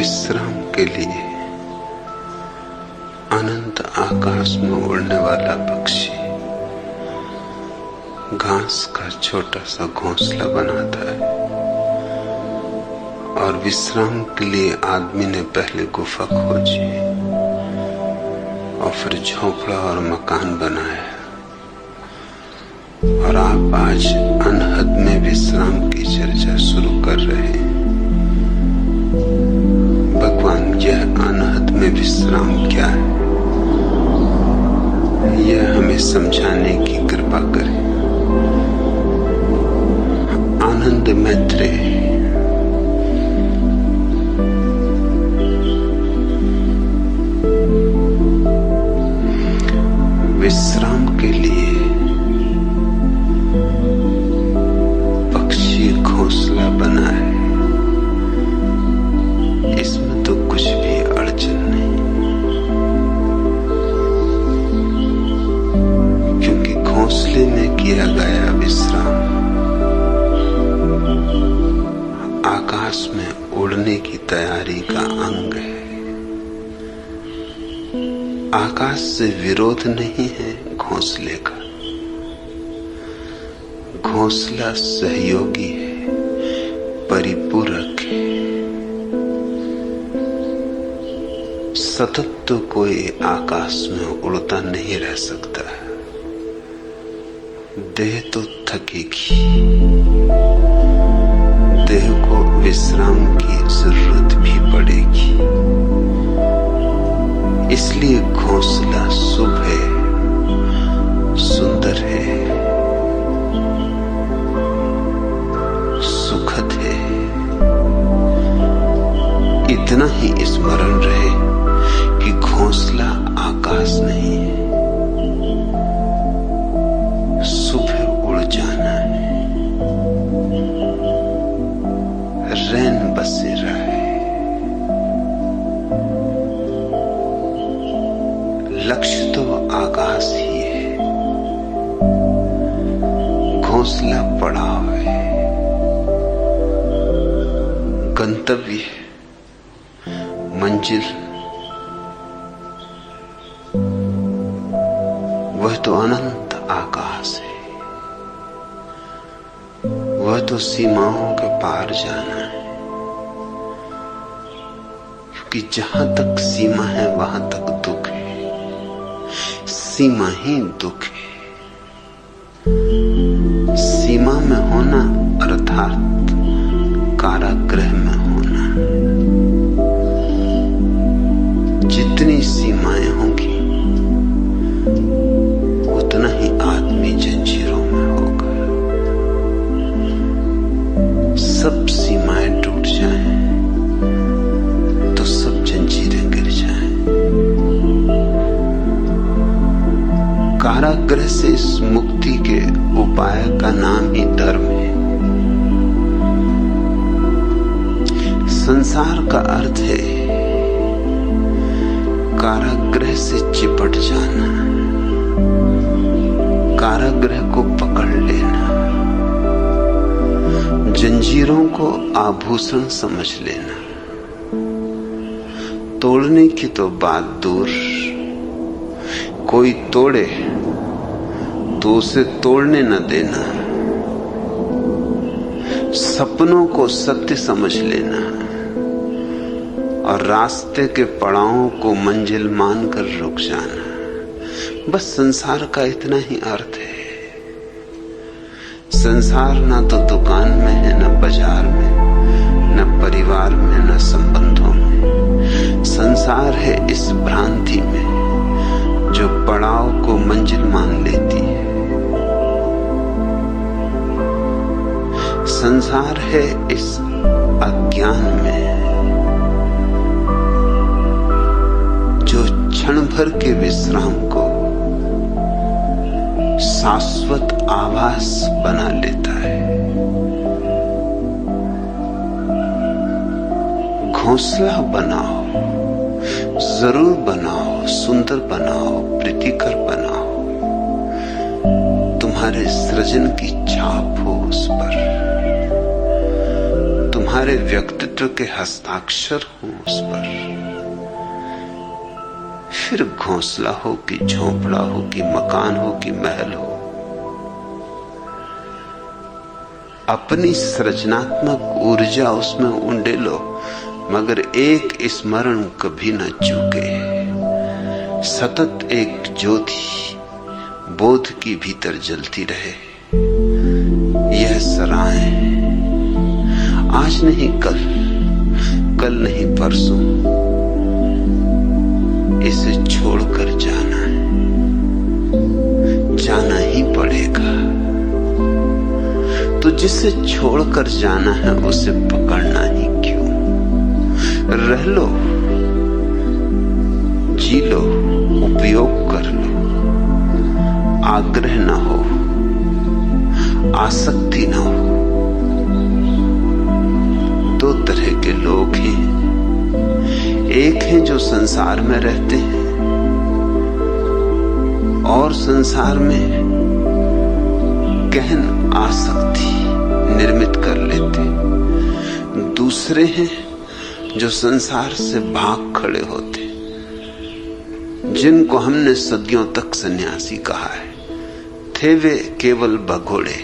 विश्राम के लिए अनंत आकाश में उड़ने वाला पक्षी घास का छोटा सा घोंसला बनाता है और विश्राम के लिए आदमी ने पहले गुफा खोजी और फिर झोपड़ा और मकान बनाया। और आप आज अनहद में विश्राम की चर्चा शुरू कर रहे हैं। भगवान यह अनहद में विश्राम क्या है, यह हमें समझाने की कृपा करें। आनंद मैत्रेय विश्राम के लिए पक्षी घोंसला बनाए, इसमें तो कुछ भी अड़चन नहीं, क्योंकि घोंसले में किया गया विश्राम आकाश में उड़ने की तैयारी का अंग है। आकाश से विरोध नहीं है घोंसले का। घोंसला सहयोगी है, परिपूरक है। सतत तो कोई आकाश में उड़ता नहीं रह सकता, देह तो थकेगी, देह को विश्राम की जरूरत भी पड़ेगी। इसलिए घोंसला शुभ है, सुंदर है, सुखद है। इतना ही स्मरण रहे कि घोंसला आकाश नहीं है, सुबह उड़ जाना है, रैन बसेरा है। लक्ष्य तो आकाश ही है, घोंसला पड़ाव है, गंतव्य मंजिल वह तो अनंत आकाश है, वह तो सीमाओं के पार जाना है। क्योंकि जहां तक सीमा है वहां तक दुख है, सीमा ही दुख है। सीमा में होना अर्थात कारागृह में होना। जितनी सीमाएं होंगी उतना ही आदमी जंजीरों में होगा। सब सीमाएं टूट जाएं तो सब जंजीरें गिर जाएं। कारागृह से इस मुक्ति के उपाय का नाम ही धर्म है। संसार का अर्थ है कारागृह से चिपट जाना, कारागृह को पकड़ लेना, जंजीरों को आभूषण समझ लेना। तोड़ने की तो बात दूर, कोई तोड़े तो उसे तोड़ने न देना। सपनों को सत्य समझ लेना और रास्ते के पड़ावों को मंजिल मानकर रुक जाना। बस संसार का इतना ही अर्थ है। संसार ना तो दुकान में है, न बाजार में, न परिवार में, न संबंधों में। संसार है इस भ्रांति में जो पड़ाव को मंजिल मान लेती है। संसार है इस अज्ञान में जो क्षण भर के विश्राम को शाश्वत आभास बना लेता है। घोंसला बनाओ, जरूर बनाओ, सुंदर बनाओ, प्रीतिकर बनाओ। तुम्हारे सृजन की छाप हो उस पर, तुम्हारे व्यक्तित्व के हस्ताक्षर हों उस पर, फिर घोंसला हो कि झोंपड़ा हो कि मकान हो कि महल हो, अपनी सृजनात्मक ऊर्जा उसमें उंडेलो, मगर एक स्मरण कभी न चूके। सतत एक ज्योति बोध की भीतर जलती रहे। यह सराय आज नहीं कल, कल नहीं परसों, इसे छोड़कर जाना है, जाना ही पड़ेगा। तो जिसे छोड़कर जाना है उसे पकड़ना ही क्यों? रह लो, जी लो, उपयोग कर लो। आग्रह ना हो, आसक्ति ना हो। दो तरह के लोग हैं, एक हैं जो संसार में रहते हैं और संसार में गहन आसक्ति निर्मित कर लेते। दूसरे हैं जो संसार से भाग खड़े होते, जिनको हमने सदियों तक सन्यासी कहा है। थे वे केवल भगोड़े,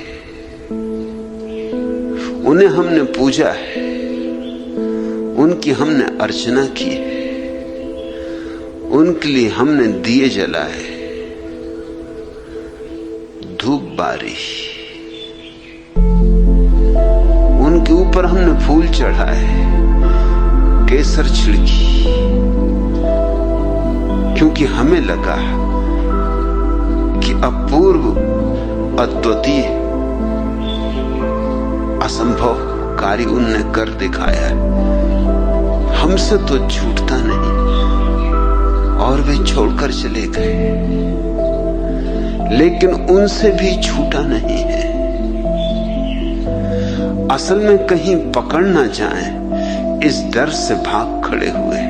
उन्हें हमने पूजा है, उनकी हमने अर्चना की है, उनके लिए हमने दिए जलाए, धूप बारी, उनके ऊपर हमने फूल चढ़ाए, केसर छिड़की, क्योंकि हमें लगा कि अपूर्व, अद्वितीय, असंभव कार्य उनने कर दिखाया है। हमसे तो छूटता नहीं और वे छोड़कर चले गए, लेकिन उनसे भी छूटा नहीं है। असल में कहीं पकड़ ना जाए इस डर से भाग खड़े हुए।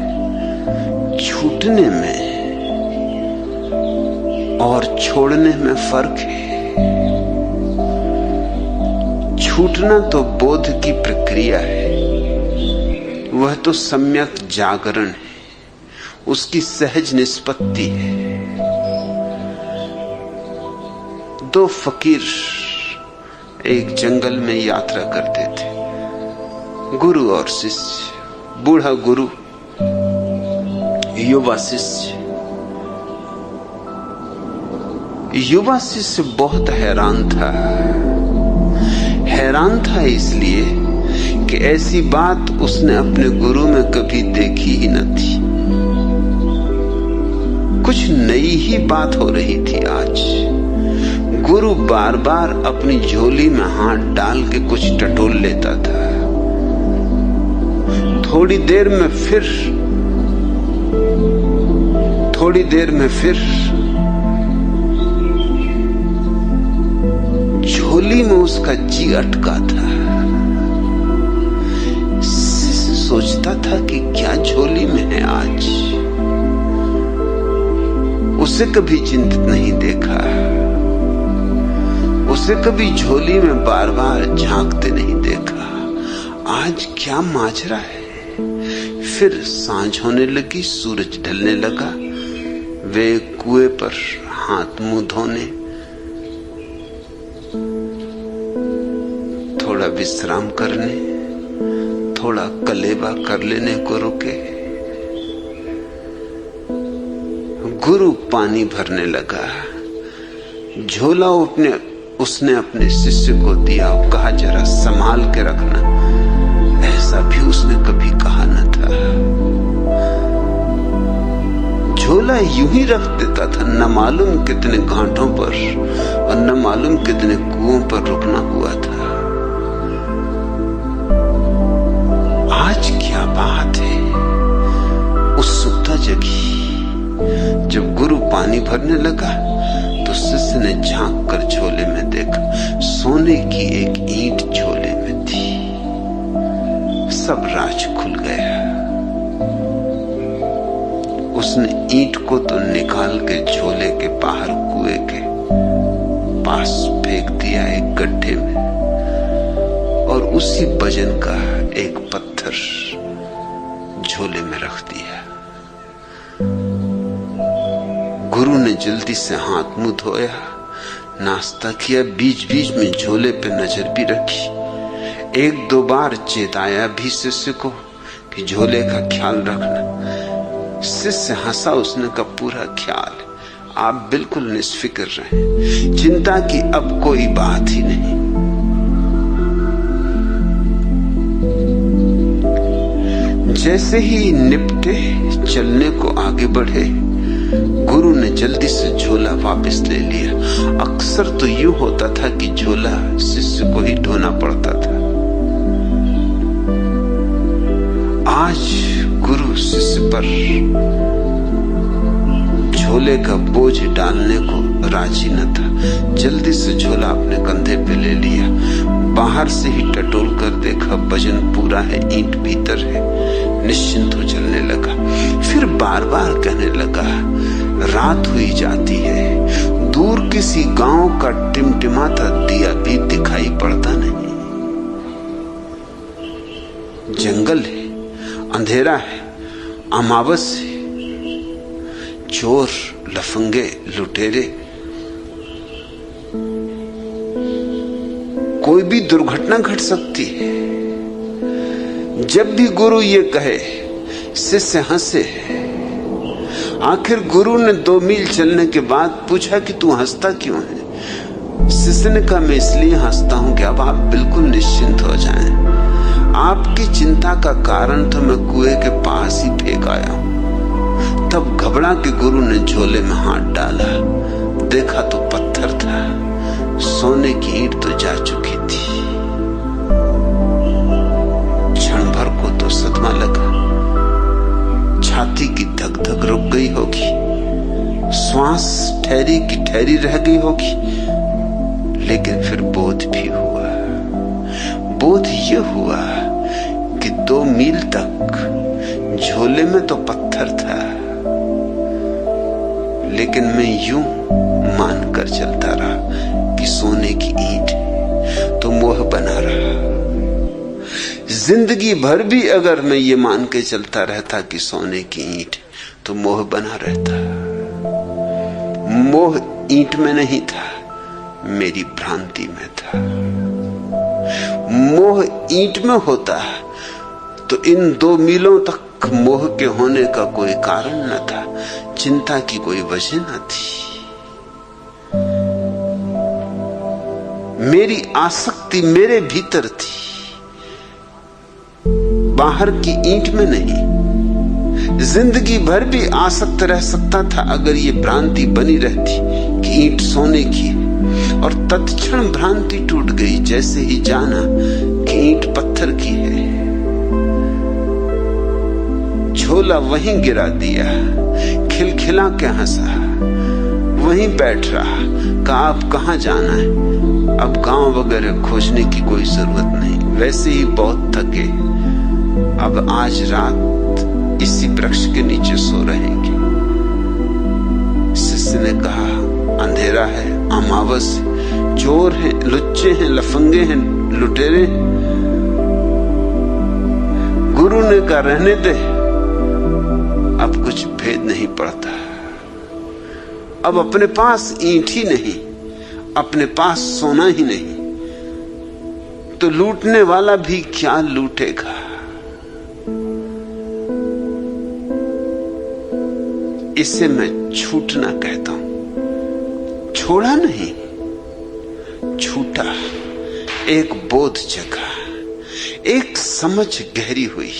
छूटने में और छोड़ने में फर्क है। छूटना तो बोध की प्रक्रिया है, वह तो सम्यक जागरण है, उसकी सहज निष्पत्ति है। दो फकीर एक जंगल में यात्रा करते थे, गुरु और शिष्य। बूढ़ा गुरु, युवा शिष्य। युवा शिष्य बहुत हैरान था। हैरान था इसलिए कि ऐसी बात उसने अपने गुरु में कभी देखी ही न थी। कुछ नई ही बात हो रही थी आज। गुरु बार बार अपनी झोली में हाथ डाल के कुछ टटोल लेता था। थोड़ी देर में फिर झोली में उसका जी अटका था। सोचता था कि क्या झोली में है आज। उसे कभी चिंतित नहीं देखा, उसे कभी झोली में बार बार झांकते नहीं देखा। आज क्या माजरा है। फिर सांझ होने लगी, सूरज ढलने लगा। वे कुएं पर हाथ मुंह धोने, थोड़ा विश्राम करने, थोड़ा कलेबा कर लेने को रुके। गुरु पानी भरने लगा। झोला उसने अपने शिष्य को दिया और कहा, जरा संभाल के रखना। ऐसा भी उसने कभी कहा न था। झोला यूं ही रख देता था, न मालूम कितने घाटों पर और न मालूम कितने कुओं पर रुकना हुआ था। आज क्या बात है। उत्सुकता जगी। जब गुरु पानी भरने लगा तो शिष्य ने झांक कर झोले में देखा। सोने की एक ईंट झोले में थी। सब राज खुल गया। उसने ईंट को तो निकाल के झोले के बाहर कुएं के पास फेंक दिया एक गड्ढे में, और उसी भजन का एक पत्थर झोले में रख दिया। गुरु ने जल्दी से हाथ मुंह धोया, नाश्ता किया, बीच बीच में झोले पे नजर भी रखी। एक दो बार चेताया भी शिष्य को कि झोले का ख्याल रखना। शिष्य हंसा, उसने का पूरा ख्याल, आप बिल्कुल निष्फिक्र रहें, चिंता की अब कोई बात ही नहीं। जैसे ही निपटे चलने को आगे बढ़े, गुरु ने जल्दी से झोला वापस ले लिया। अक्सर तो यूं होता था कि झोला शिष्य को ही ढोना पड़ता था। आज गुरु शिष्य पर झोले का बोझ डालने को राजी न था। जल्दी से झोला अपने कंधे पे ले लिया। बाहर से ही टटोल कर देखा, भजन पूरा है, ईंट भीतर है। निश्चिंत हो चलने लगा। फिर बार बार कहने लगा, रात हुई जाती है, दूर किसी गांव का टिमटिमाता दिया भी दिखाई पड़ता नहीं। जंगल है, अंधेरा है, अमावस है, चोर, लफंगे, लुटेरे, कोई भी दुर्घटना घट सकती है। जब भी गुरु ये कहे, शिष्य हंसे। आखिर गुरु ने 2 मील चलने के बाद पूछा कि तू हंसता क्यों है? शिष्य ने कहा, मैं इसलिए हंसता हूं कि अब आप बिल्कुल निश्चिंत हो जाएं। आपकी चिंता का कारण तो मैं कुएं के पास ही फेंक आया हूं। तब घबरा के गुरु ने झोले में हाथ डाला, देखा तो पत्थर था, सोने की ईंट तो जा चुकी थी। क्षण भर को तो सदमा लगा, छाती की धक धक रुक गई होगी, श्वास ठहरी की ठहरी रह गई होगी। लेकिन फिर बोध भी हुआ। बोध ये हुआ कि 2 मील तक झोले में तो पत्थर था, लेकिन मैं यूं मान कर चलता रहा कि सोने की ईंट है, तो मोह बना रहा। जिंदगी भर भी अगर मैं ये मान के चलता रहता कि सोने की ईंट, तो मोह बना रहता। मोह ईंट में नहीं था, मेरी भ्रांति में था। मोह ईंट में होता तो इन 2 मीलों तक मोह के होने का कोई कारण न था, चिंता की कोई वजह न थी। मेरी आसक्ति मेरे भीतर थी, बाहर की ईंट में नहीं। जिंदगी भर भी आसक्त रह सकता था अगर ये भ्रांति बनी रहती कि ईंट सोने की, और तत्क्षण भ्रांति टूट गई जैसे ही जाना कि ईंट पत्थर की है। झोला वहीं गिरा दिया, खिलखिला के हंसा, वहीं बैठ रहा। कहा, अब कहां जाना है? अब गांव वगैरह खोजने की कोई जरूरत नहीं, वैसे ही बहुत थके। अब आज रात इसी वृक्ष के नीचे सो रहेंगे। शिष्य ने कहा, अंधेरा है, अमावस है, चोर हैं, लुच्चे हैं, लफंगे हैं, लुटेरे। गुरु ने कहा, रहने दे, अब कुछ भेद नहीं पड़ता। अब अपने पास ईंट ही नहीं, अपने पास सोना ही नहीं, तो लूटने वाला भी क्या लूटेगा? इसे मैं छूटना कहता हूं। छोड़ा नहीं, छूटा। एक बोध जगा, एक समझ गहरी हुई,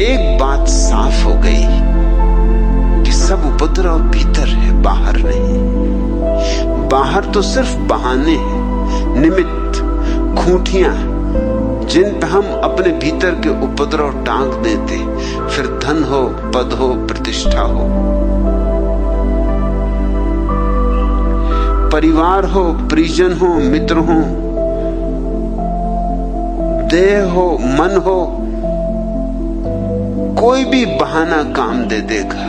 एक बात साफ हो गई कि सब उपद्रव भीतर है, बाहर नहीं। बाहर तो सिर्फ बहाने हैं, निमित्त, खूंटियां, जिन पे हम अपने भीतर के उपद्रव टांग देते। फिर धन हो, पद हो, प्रतिष्ठा हो, परिवार हो, परिजन हो, मित्र हो, देह हो, मन हो, कोई भी बहाना काम दे देगा।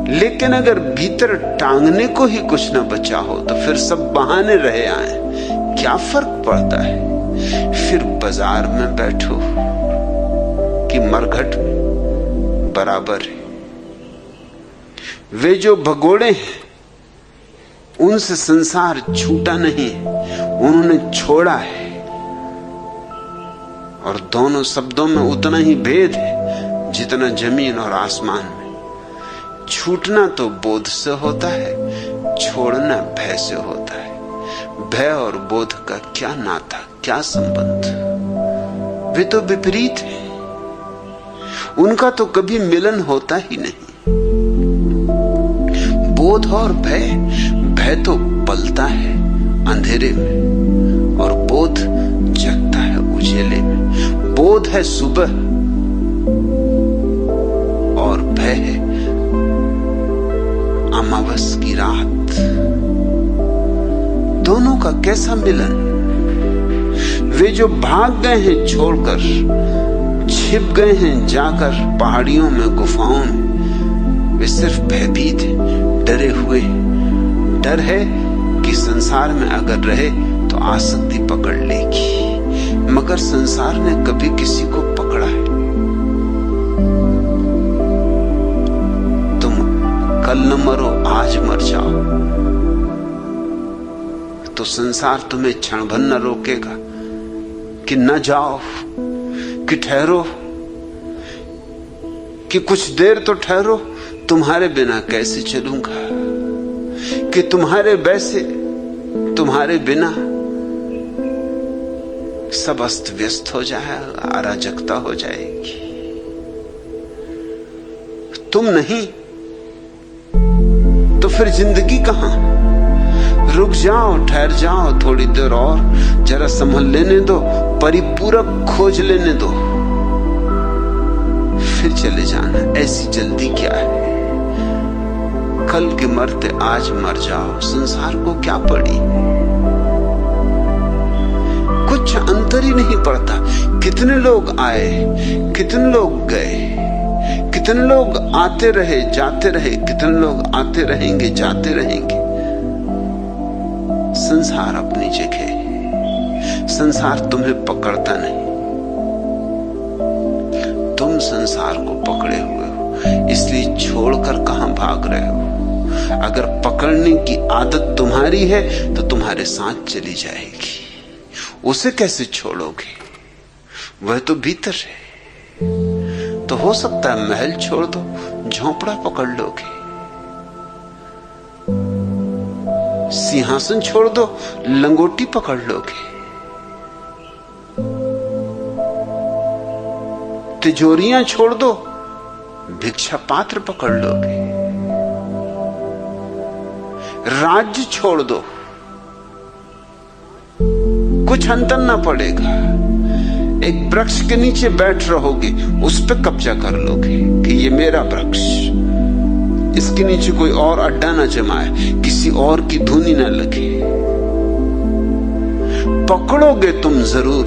लेकिन अगर भीतर टांगने को ही कुछ न बचा हो तो फिर सब बहाने रहे आए क्या फर्क पड़ता है? फिर बाजार में बैठो कि मरघट में, बराबर है। वे जो भगोड़े हैं उनसे संसार छूटा नहीं, उन्होंने छोड़ा है। और दोनों शब्दों में उतना ही भेद है जितना जमीन और आसमान में। छूटना तो बोध से होता है, छोड़ना भय से होता है। भय और बोध का क्या नाता, क्या संबंध? वे तो विपरीत हैं, उनका तो कभी मिलन होता ही नहीं। बोध और भय, भय तो पलता है अंधेरे में और बोध जगता है उजेले में। बोध है सुबह और भय है अमावस की रात। दोनों का कैसा मिलन? वे जो भाग गए हैं छोड़कर, छिप गए हैं जाकर पहाड़ियों में, गुफाओं में, वे सिर्फ भयभीत हैं, डरे हुए। डर है कि संसार में अगर रहे तो आसक्ति पकड़ लेगी, मगर संसार ने कभी किसी को पकड़ा है? तुम कल न मरो, आज मर जाओ तो संसार तुम्हें क्षण भर न रोकेगा कि न जाओ, कि ठहरो, कि कुछ देर तो ठहरो। तुम्हारे बिना कैसे चलूंगा, कि तुम्हारे बिना सब अस्त व्यस्त हो जाएगा, अराजकता हो जाएगी। तुम नहीं तो फिर जिंदगी कहां? रुक जाओ, ठहर जाओ थोड़ी देर और, जरा संभल लेने दो, परिपूरक खोज लेने दो, फिर चले जाना। ऐसी जल्दी क्या है? कल के मरते आज मर जाओ, संसार को क्या पड़ी? कुछ अंतर ही नहीं पड़ता। कितने लोग आए, कितने लोग गए, कितने लोग आते रहे जाते रहे, कितने लोग आते रहेंगे जाते रहेंगे। संसार अपनी जगह, संसार तुम्हें पकड़ता नहीं, तुम संसार को पकड़े हुए हो, इसलिए छोड़कर कहां भाग रहे हो? अगर पकड़ने की आदत तुम्हारी है तो तुम्हारे साथ चली जाएगी। उसे कैसे छोड़ोगे? वह तो भीतर है। तो हो सकता है महल छोड़ दो, झोंपड़ा पकड़ लोगे, सिंहासन छोड़ दो, लंगोटी पकड़ लोगे, तिजोरियां छोड़ दो, भिक्षा पात्र पकड़ लोगे, राज्य छोड़ दो, कुछ अंतर ना पड़ेगा। एक वृक्ष के नीचे बैठ रहोगे, उस पे कब्जा कर लोगे कि ये मेरा वृक्ष, इसके नीचे कोई और अड्डा ना जमाए, किसी और की धुनी ना लगे। पकड़ोगे तुम जरूर,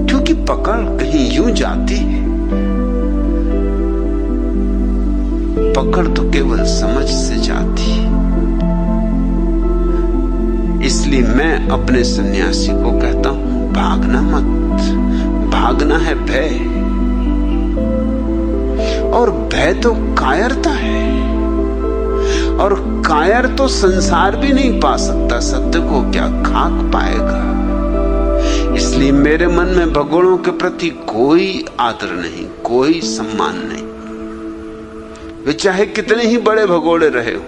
क्योंकि पकड़ कहीं यूं जाती है। पकड़ तो केवल समझ से जाती है। इसलिए मैं अपने सन्यासी को कहता हूं, भागना मत। भागना है भय, और भय तो कायरता है, और कायर तो संसार भी नहीं पा सकता। सत्य को क्या खाक पाएगा? इसलिए मेरे मन में भगोड़ों के प्रति कोई आदर नहीं, कोई सम्मान नहीं। वे चाहे कितने ही बड़े भगोड़े रहे हो,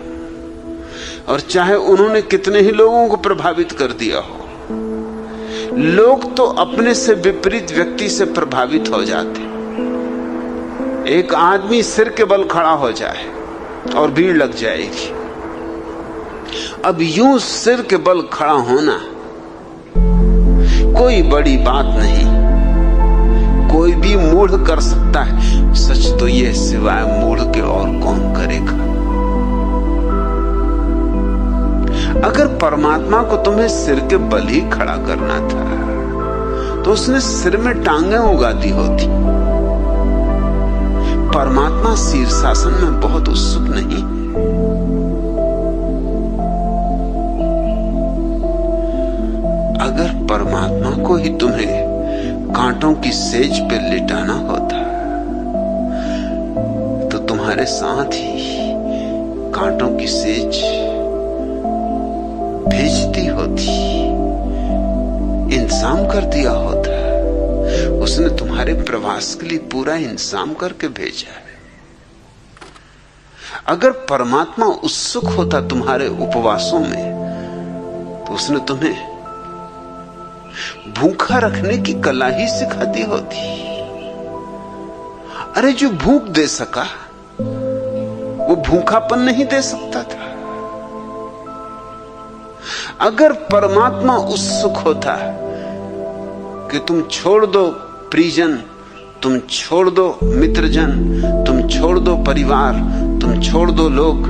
और चाहे उन्होंने कितने ही लोगों को प्रभावित कर दिया हो। लोग तो अपने से विपरीत व्यक्ति से प्रभावित हो जाते। एक आदमी सिर के बल खड़ा हो जाए और भीड़ लग जाएगी। अब यूं सिर के बल खड़ा होना कोई बड़ी बात नहीं, कोई भी मूढ़ कर सकता है। सच तो यह सिवाय मूढ़ के और कौन करेगा? अगर परमात्मा को तुम्हें सिर के बल ही खड़ा करना था तो उसने सिर में टांगें उगा दी होती। परमात्मा शीर्षासन में बहुत उत्सुक नहीं। अगर परमात्मा को ही तुम्हें कांटों की सेज पे लिटाना होता तो तुम्हारे साथ ही कांटों की सेज भेजती होती, इंतजाम कर दिया होता। उसने तुम्हारे प्रवास के लिए पूरा इंतजाम करके भेजा है। अगर परमात्मा उत्सुक होता तुम्हारे उपवासों में तो उसने तुम्हें भूखा रखने की कला ही सिखा दी होती। अरे जो भूख दे सका वो भूखापन नहीं दे सकता था। अगर परमात्मा उत्सुक होता कि तुम छोड़ दो परिजन, तुम छोड़ दो मित्रजन, तुम छोड़ दो परिवार, तुम छोड़ दो लोग,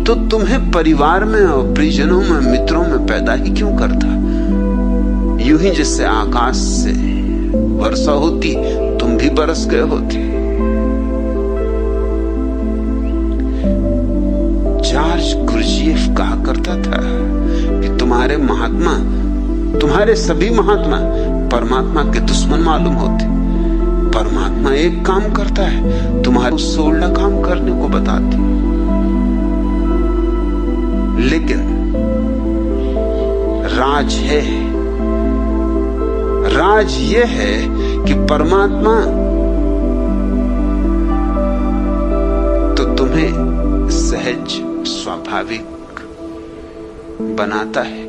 तो तुम्हें परिवार में और परिजनों में, मित्रों में पैदा ही क्यों करता? यूं ही जैसे आकाश से वर्षा होती तुम भी बरस गए होते। जॉर्ज गुरजीएफ कहा करता था कि तुम्हारे महात्मा, तुम्हारे सभी महात्मा परमात्मा के दुश्मन मालूम होते। परमात्मा एक काम करता है, तुम्हारे 16 काम करने को बताते। लेकिन राज यह है कि परमात्मा तो तुम्हें सहज स्वाभाविक बनाता है,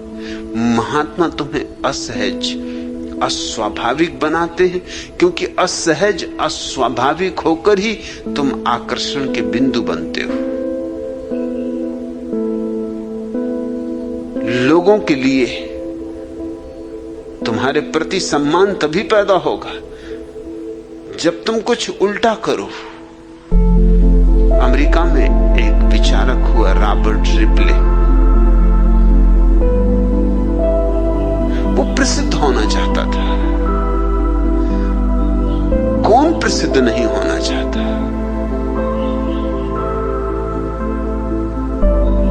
महात्मा तुम्हें असहज अस्वाभाविक बनाते हैं, क्योंकि असहज अस्वाभाविक होकर ही तुम आकर्षण के बिंदु बनते हो। लोगों के लिए तुम्हारे प्रति सम्मान तभी पैदा होगा जब तुम कुछ उल्टा करो। अमेरिका में एक विचारक हुआ रॉबर्ट रिपले, वो प्रसिद्ध होना चाहता था। कौन प्रसिद्ध नहीं होना चाहता?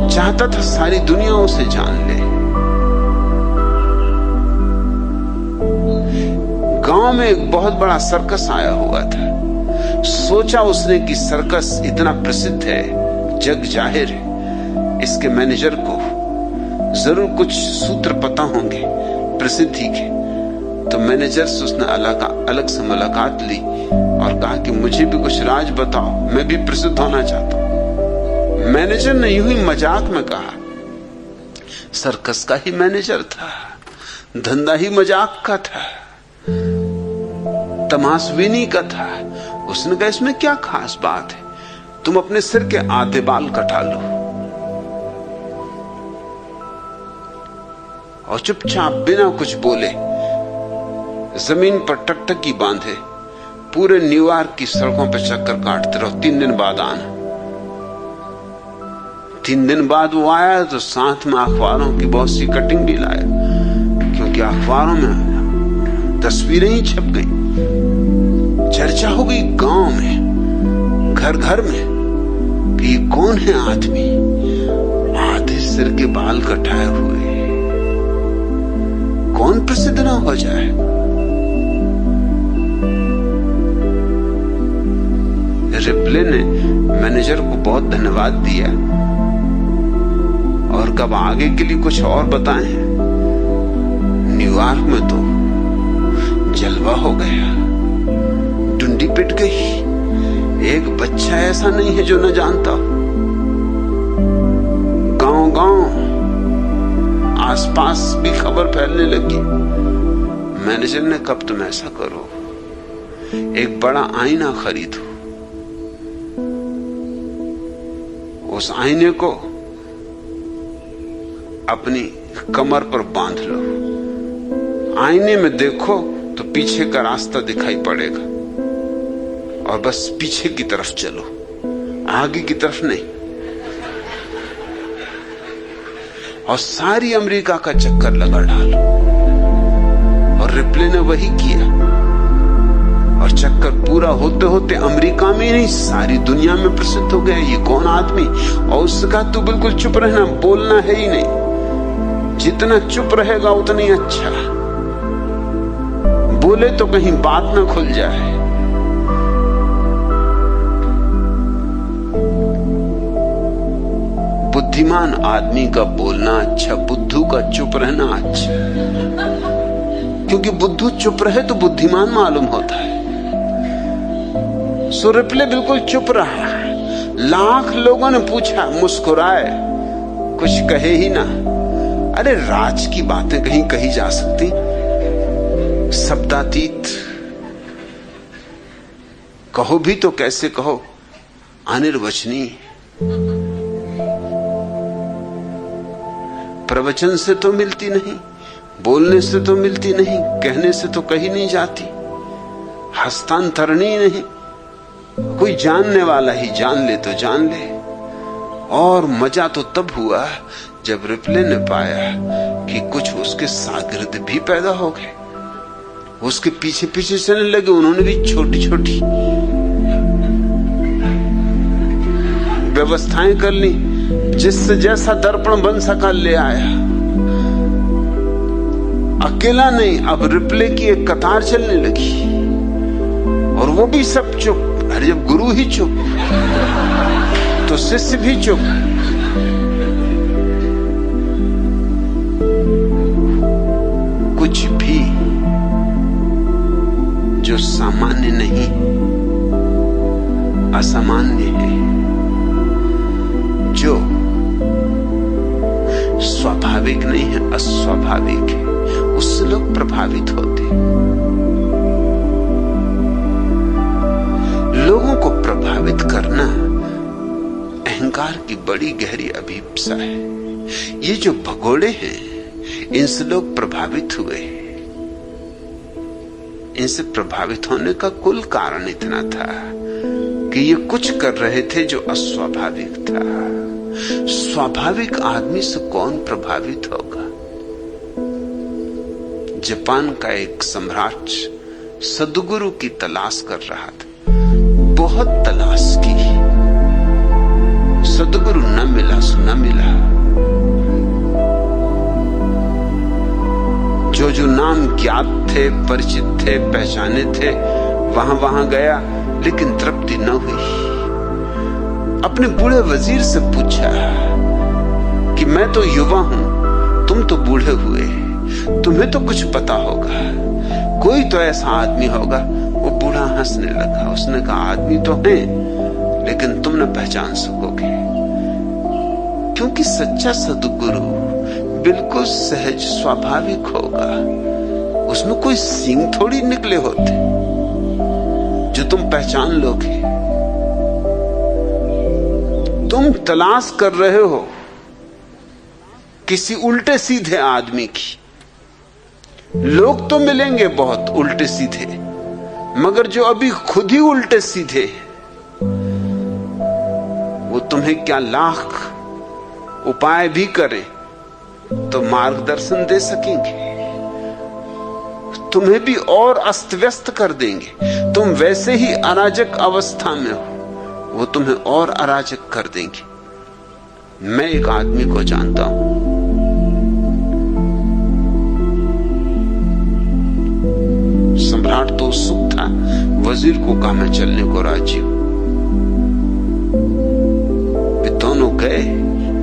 चाहता था सारी दुनिया उसे जान ले। गांव में एक बहुत बड़ा सर्कस आया हुआ था। सोचा उसने कि सर्कस इतना प्रसिद्ध है, जग जाहिर है, इसके मैनेजर को जरूर कुछ सूत्र पता होंगे प्रसिद्धि के। तो मैनेजर से उसने अलग से मुलाकात ली और कहा कि मुझे भी कुछ राज बताओ, मैं भी प्रसिद्ध होना चाहता हूं। मैनेजर ने यूं ही मजाक में कहा, सर्कस का ही मैनेजर था, धंधा ही मजाक का था, तमाशबीनी का था। उसने कहा इसमें क्या खास बात है, तुम अपने सिर के आधे बाल कटा लो और चुपचाप बिना कुछ बोले जमीन पर टकटकी बांधे पूरे न्यूयॉर्क की सड़कों पर चक्कर काटते रहो। 3 दिन बाद आना। 3 दिन बाद वो आया तो साथ में अखबारों की बहुत सी कटिंग भी लाया, क्योंकि अखबारों में तस्वीरें ही छप गई। चर्चा हो गई गांव में, घर घर में कि ये कौन है आदमी, आधे सिर के बाल कटाए हुए, कौन प्रसिद्ध ना हो जाए। रिप्ले ने मैनेजर को बहुत धन्यवाद दिया और कब आगे के लिए कुछ और बताएं। न्यूयॉर्क में तो जलवा हो गया, डुंडी पिट गई। एक बच्चा ऐसा नहीं है जो न जानता। गांव गांव आसपास भी खबर फैलने लगी। मैनेजर ने कब तुम ऐसा करो, एक बड़ा आईना खरीदो, उस आईने को अपनी कमर पर बांध लो, आईने में देखो तो पीछे का रास्ता दिखाई पड़ेगा और बस पीछे की तरफ चलो, आगे की तरफ नहीं। और सारी अमेरिका का चक्कर लगा डालो। और रिप्ले ने वही किया और चक्कर पूरा होते होते अमेरिका में नहीं सारी दुनिया में प्रसिद्ध हो गया ये कौन आदमी। और उससे कहा तू बिल्कुल चुप रहना, बोलना है ही नहीं, जितना चुप रहेगा उतना ही अच्छा। बोले तो कहीं बात न खुल जाए। बुद्धिमान आदमी का बोलना अच्छा, बुद्धू का चुप रहना अच्छा, क्योंकि बुद्धू चुप रहे तो बुद्धिमान मालूम होता है। सो रिप्ले बिल्कुल चुप रहा। लाख लोगों ने पूछा, मुस्कुराए, कुछ कहे ही ना। अरे राज की बातें कहीं कही जा सकती, शब्दातीत कहो भी तो कैसे कहो, अनिर्वचनीय। प्रवचन से तो मिलती नहीं, बोलने से तो मिलती नहीं, कहने से तो कही नहीं जाती, हस्तांतरणी नहीं। कोई जानने वाला ही जान ले तो जान ले। और मजा तो तब हुआ जब रिप्ले ने पाया कि कुछ उसके शागिर्द भी पैदा हो गए, उसके पीछे पीछे चलने लगे। उन्होंने भी छोटी छोटी व्यवस्थाएं कर ली, जिससे जैसा दर्पण बन सका ले आया। अकेला नहीं, अब रिप्ले की एक कतार चलने लगी, और वो भी सब चुप। अरे जब गुरु ही चुप तो शिष्य भी चुप। कुछ भी जो सामान्य नहीं, असामान्य है, जो स्वाभाविक नहीं है, अस्वाभाविक है, उससे लोग प्रभावित होते हैं। लोगों को प्रभावित करना अहंकार की बड़ी गहरी अभिप्सा है। ये जो भगोड़े हैं, इनसे लोग प्रभावित हुए। इनसे प्रभावित होने का कुल कारण इतना था कि ये कुछ कर रहे थे जो अस्वाभाविक था। स्वाभाविक आदमी से कौन प्रभावित होगा? जापान का एक सम्राट सद्गुरु की तलाश कर रहा था, बहुत तलाश की, सद्गुरु न मिला सो न मिला। जो नाम ज्ञात थे, परिचित थे, पहचाने थे, वहां गया, लेकिन तृप्ति न हुई। अपने बूढ़े वजीर से पूछा कि मैं तो युवा हूं, तुम तो बूढ़े हुए, तुम्हें तो कुछ पता होगा, कोई तो ऐसा आदमी होगा। वो बूढ़ा हंसने लगा। उसने कहा, आदमी तो है, लेकिन तुम न पहचान सकोगे, क्योंकि सच्चा सद्गुरु बिल्कुल सहज स्वाभाविक होगा। उसमें कोई सींग थोड़ी निकले होते जो तुम पहचान लोगे। तुम तलाश कर रहे हो किसी उल्टे सीधे आदमी की। लोग तो मिलेंगे बहुत उल्टे सीधे, मगर जो अभी खुद ही उल्टे सीधे, वो तुम्हें क्या लाख उपाय भी करें तो मार्गदर्शन दे सकेंगे, तुम्हें भी और अस्त व्यस्त कर देंगे। तुम वैसे ही अराजक अवस्था में हो, वो तुम्हें और अराजक कर देंगे। मैं एक आदमी को जानता हूं, सम्राट तो उत्सुक था, वजीर को कहा मैं चलने को राजी हूं। वे दोनों गए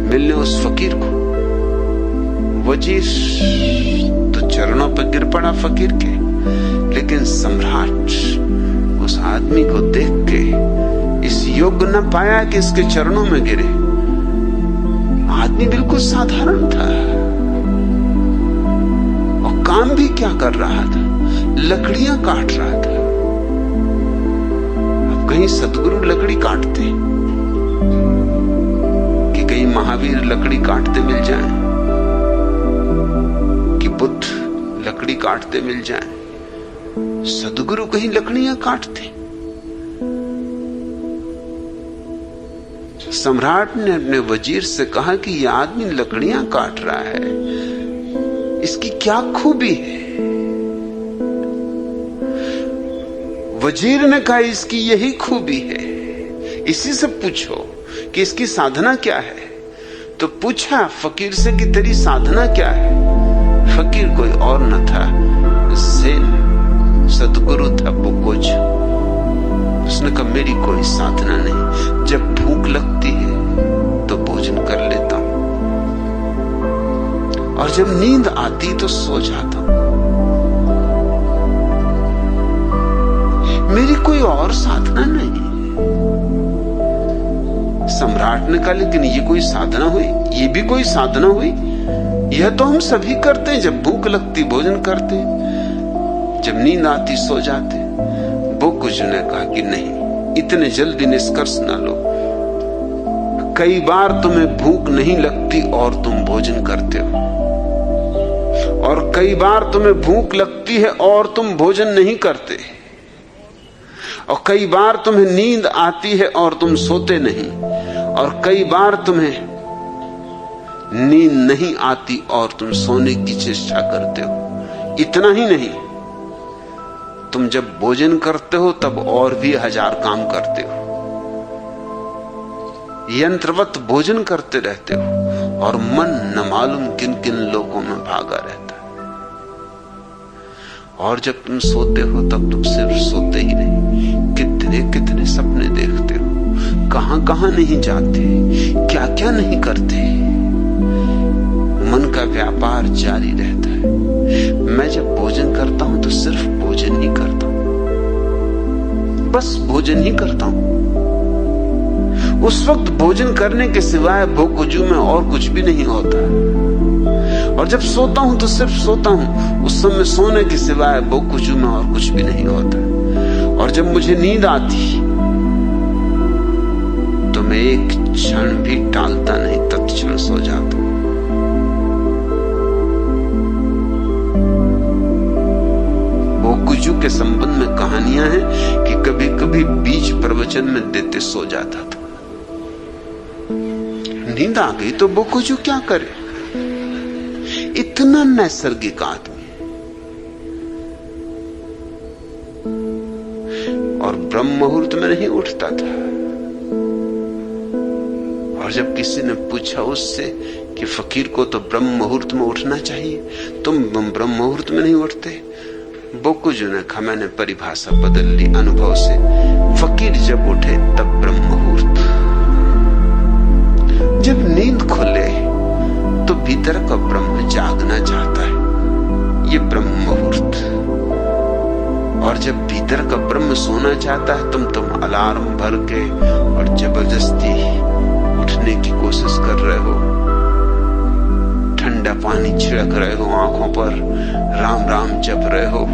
मिलने उस फकीर को। वजीर तो चरणों पर गिर पड़ा फकीर के, लेकिन सम्राट उस आदमी को देख के इस योग्य न पाया कि इसके चरणों में गिरे। आदमी बिल्कुल साधारण था और काम भी क्या कर रहा था, लकड़ियां काट रहा था। अब कहीं सद्गुरु लकड़ी काटते कि कहीं महावीर लकड़ी काटते मिल जाएं, कि बुद्ध लकड़ी काटते मिल जाएं, सद्गुरु कहीं लकड़ियां काटते। सम्राट ने अपने वजीर से कहा कि यह आदमी लकड़ियां काट रहा है, इसकी क्या खूबी है? वजीर ने कहा, इसकी यही खूबी है, इसी से पूछो कि इसकी साधना क्या है। तो पूछा फकीर से कि तेरी साधना क्या है? फकीर कोई और न था, ज़ेन मेरी कोई साधना नहीं। जब भूख लगती है तो भोजन कर लेता हूं, और जब नींद आती तो सो जाता हूं। मेरी कोई और साधना नहीं। सम्राट ने कहा, लेकिन ये कोई साधना हुई? ये भी कोई साधना हुई? यह तो हम सभी करते हैं। जब भूख लगती भोजन करते, जब नींद आती सो जाते। बोकुजू ने कहा कि नहीं, इतने जल्दी निष्कर्ष ना लो। कई बार तुम्हें भूख नहीं लगती और तुम भोजन करते हो, और कई बार तुम्हें भूख लगती है और तुम भोजन नहीं करते, और कई बार तुम्हें नींद आती है और तुम सोते नहीं, और कई बार तुम्हें नींद नहीं आती और तुम सोने की चेष्टा करते हो। इतना ही नहीं, तुम जब भोजन करते हो तब और भी 1000 काम करते हो। यंत्रवत भोजन करते रहते हो और मन न मालूम किन किन लोगों में भागा रहता है। और जब तुम सोते हो तब तुम सिर्फ सोते ही नहीं, कितने कितने सपने देखते हो, कहां कहां नहीं जाते, क्या क्या नहीं करते। मन का व्यापार जारी रहता है। मैं जब भोजन करता हूं तो सिर्फ भोजन ही करता हूं, बस भोजन ही करता हूं। उस वक्त भोजन करने के सिवाय बोकुजू में और कुछ भी नहीं होता। और जब सोता हूं तो सिर्फ सोता हूं, उस समय सोने के सिवाय बोकुजू में और कुछ भी नहीं होता। और जब मुझे नींद आती तो मैं एक क्षण भी टालता नहीं, तत्क्षण सो जाता हूं। बोकुजू के संबंध में कहानियां हैं कि कभी कभी बीच प्रवचन में देते सो जाता था। नींद आ गई तो बोकुजू क्या करे? इतना नैसर्गिक आदमी, और ब्रह्म मुहूर्त में नहीं उठता था। और जब किसी ने पूछा उससे कि फकीर को तो ब्रह्म मुहूर्त में उठना चाहिए, तुम ब्रह्म मुहूर्त में नहीं उठते? बोकुजू ने कहा, मैंने परिभाषा बदल ली अनुभव से। फकीर जब उठे तब ब्रह्म मुहूर्त। जब नींद खुले तो भीतर का ब्रह्म जागना चाहता है, ये ब्रह्म मुहूर्त। और जब भीतर का ब्रह्म सोना चाहता है, तुम अलार्म भर के और जबरदस्ती उठने की कोशिश कर रहे हो, ठंडा पानी छिड़क रहे हो आंखों पर, राम राम जप रहे हो,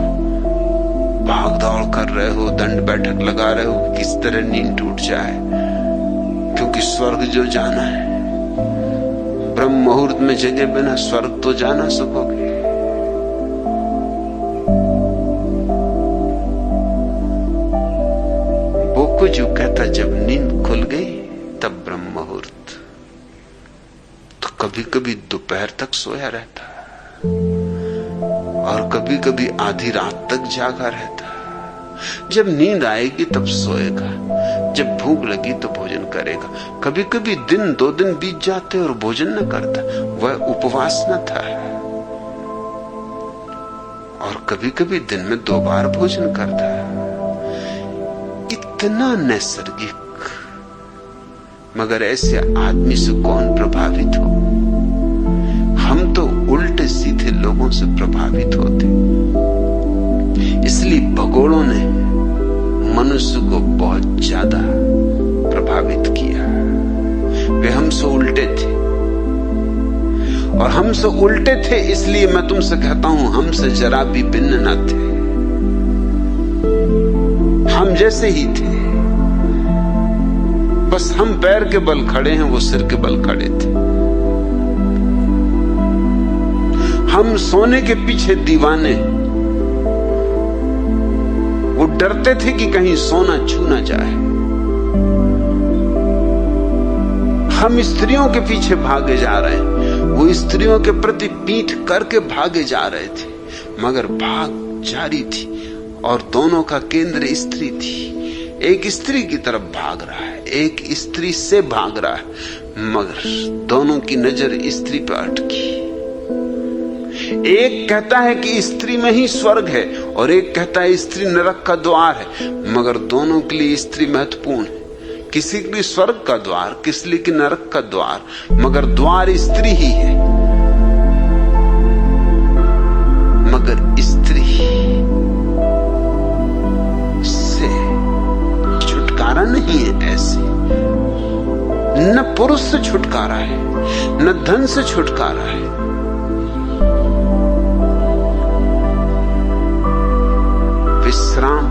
भाग दौड़ कर रहे हो, दंड बैठक लगा रहे हो, किस तरह नींद टूट जाए। क्योंकि स्वर्ग जो जाना है, ब्रह्म मुहूर्त में जगे बिना स्वर्ग तो जा ना सकोगे। बोकुजू कहता, जब नींद खुल गई तब ब्रह्म मुहूर्त। तो कभी कभी दोपहर तक सोया रहता, और कभी कभी आधी रात तक जागा रहता। जब नींद आएगी तब सोएगा, जब भूख लगी तो भोजन करेगा। कभी कभी दिन 2 दिन बीत जाते और भोजन न करता, वह उपवास न था। और कभी कभी दिन में 2 बार भोजन करता। इतना नैसर्गिक, मगर ऐसे आदमी से कौन प्रभावित हो? हम तो उल्टे सीधे लोगों से प्रभावित होते। इसलिए भगोड़ों ने मनुष्य को बहुत ज्यादा प्रभावित किया। वे हमसे उल्टे थे, और हमसे उल्टे थे इसलिए मैं तुमसे कहता हूं, हमसे जरा भी भिन्न न थे। हम जैसे ही थे, बस हम पैर के बल खड़े हैं, वो सिर के बल खड़े थे। हम सोने के पीछे दीवाने, वो डरते थे कि कहीं सोना छू ना जाए। हम स्त्रियों के पीछे भागे जा रहे हैं, वो स्त्रियों के प्रति पीठ करके भागे जा रहे थे, मगर भाग जारी थी, और दोनों का केंद्र स्त्री थी। एक स्त्री की तरफ भाग रहा है, एक स्त्री से भाग रहा है, मगर दोनों की नजर स्त्री पर अटकी। एक कहता है कि स्त्री में ही स्वर्ग है और एक कहता है स्त्री नरक का द्वार है, मगर दोनों के लिए स्त्री महत्वपूर्ण है। किसी के लिए स्वर्ग का द्वार, किसी लिए नरक का द्वार, मगर द्वार स्त्री ही है। मगर स्त्री से छुटकारा नहीं है ऐसे। न पुरुष से छुटकारा है, न धन से छुटकारा है। विश्राम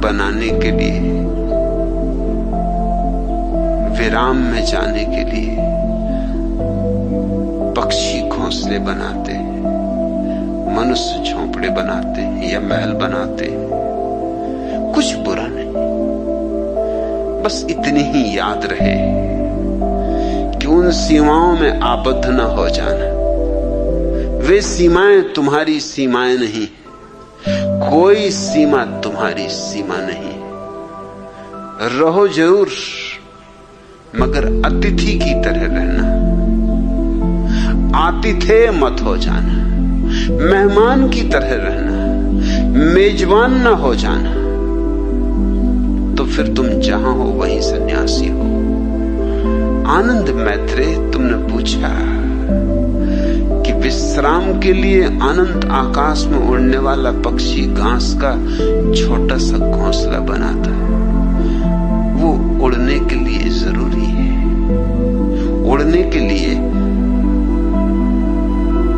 बनाने के लिए, विराम में जाने के लिए पक्षी घोंसले बनाते हैं, मनुष्य झोंपड़े बनाते हैं या महल बनाते हैं। कुछ बुरा नहीं, बस इतनी ही याद रहे कि उन सीमाओं में आबद्ध न हो जाना। वे सीमाएं तुम्हारी सीमाएं नहीं, कोई सीमा तुम्हारी सीमा नहीं। रहो जरूर, मगर अतिथि की तरह रहना, आतिथ्य मत हो जाना, मेहमान की तरह रहना, मेजबान न हो जाना। तो फिर तुम जहां हो वहीं सन्यासी हो। आनंद मैत्रेय, तुमने पूछा कि विश्राम के लिए अनंत आकाश में उड़ने वाला पक्षी घास का छोटा सा घोंसला बनाता है। वो उड़ने के लिए जरूरी है। उड़ने के लिए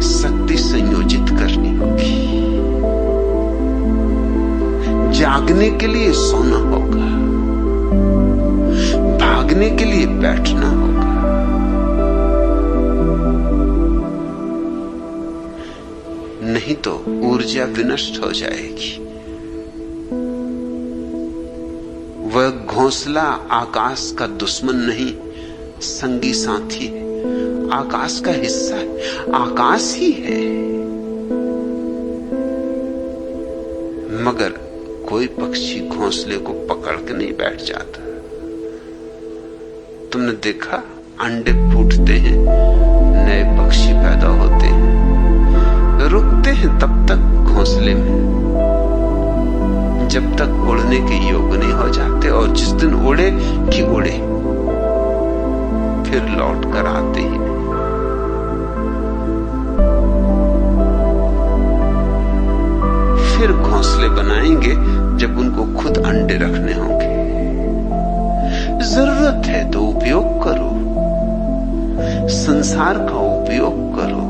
शक्ति संयोजित करनी होगी, जागने के लिए सोना होगा, भागने के लिए बैठना होगा। नहीं तो ऊर्जा विनष्ट हो जाएगी। वह घोंसला आकाश का दुश्मन नहीं, संगी साथी है, आकाश का हिस्सा है, आकाश ही है। मगर कोई पक्षी घोंसले को पकड़ के नहीं बैठ जाता। तुमने देखा, अंडे फूटते हैं, नए पक्षी पैदा होते हैं, रुकते हैं तब तक घोंसले में जब तक उड़ने के योग नहीं हो जाते, और जिस दिन उड़े कि उड़े, फिर लौट कर आते ही नहीं। फिर घोंसले बनाएंगे जब उनको खुद अंडे रखने होंगे। जरूरत है तो उपयोग करो, संसार का उपयोग करो।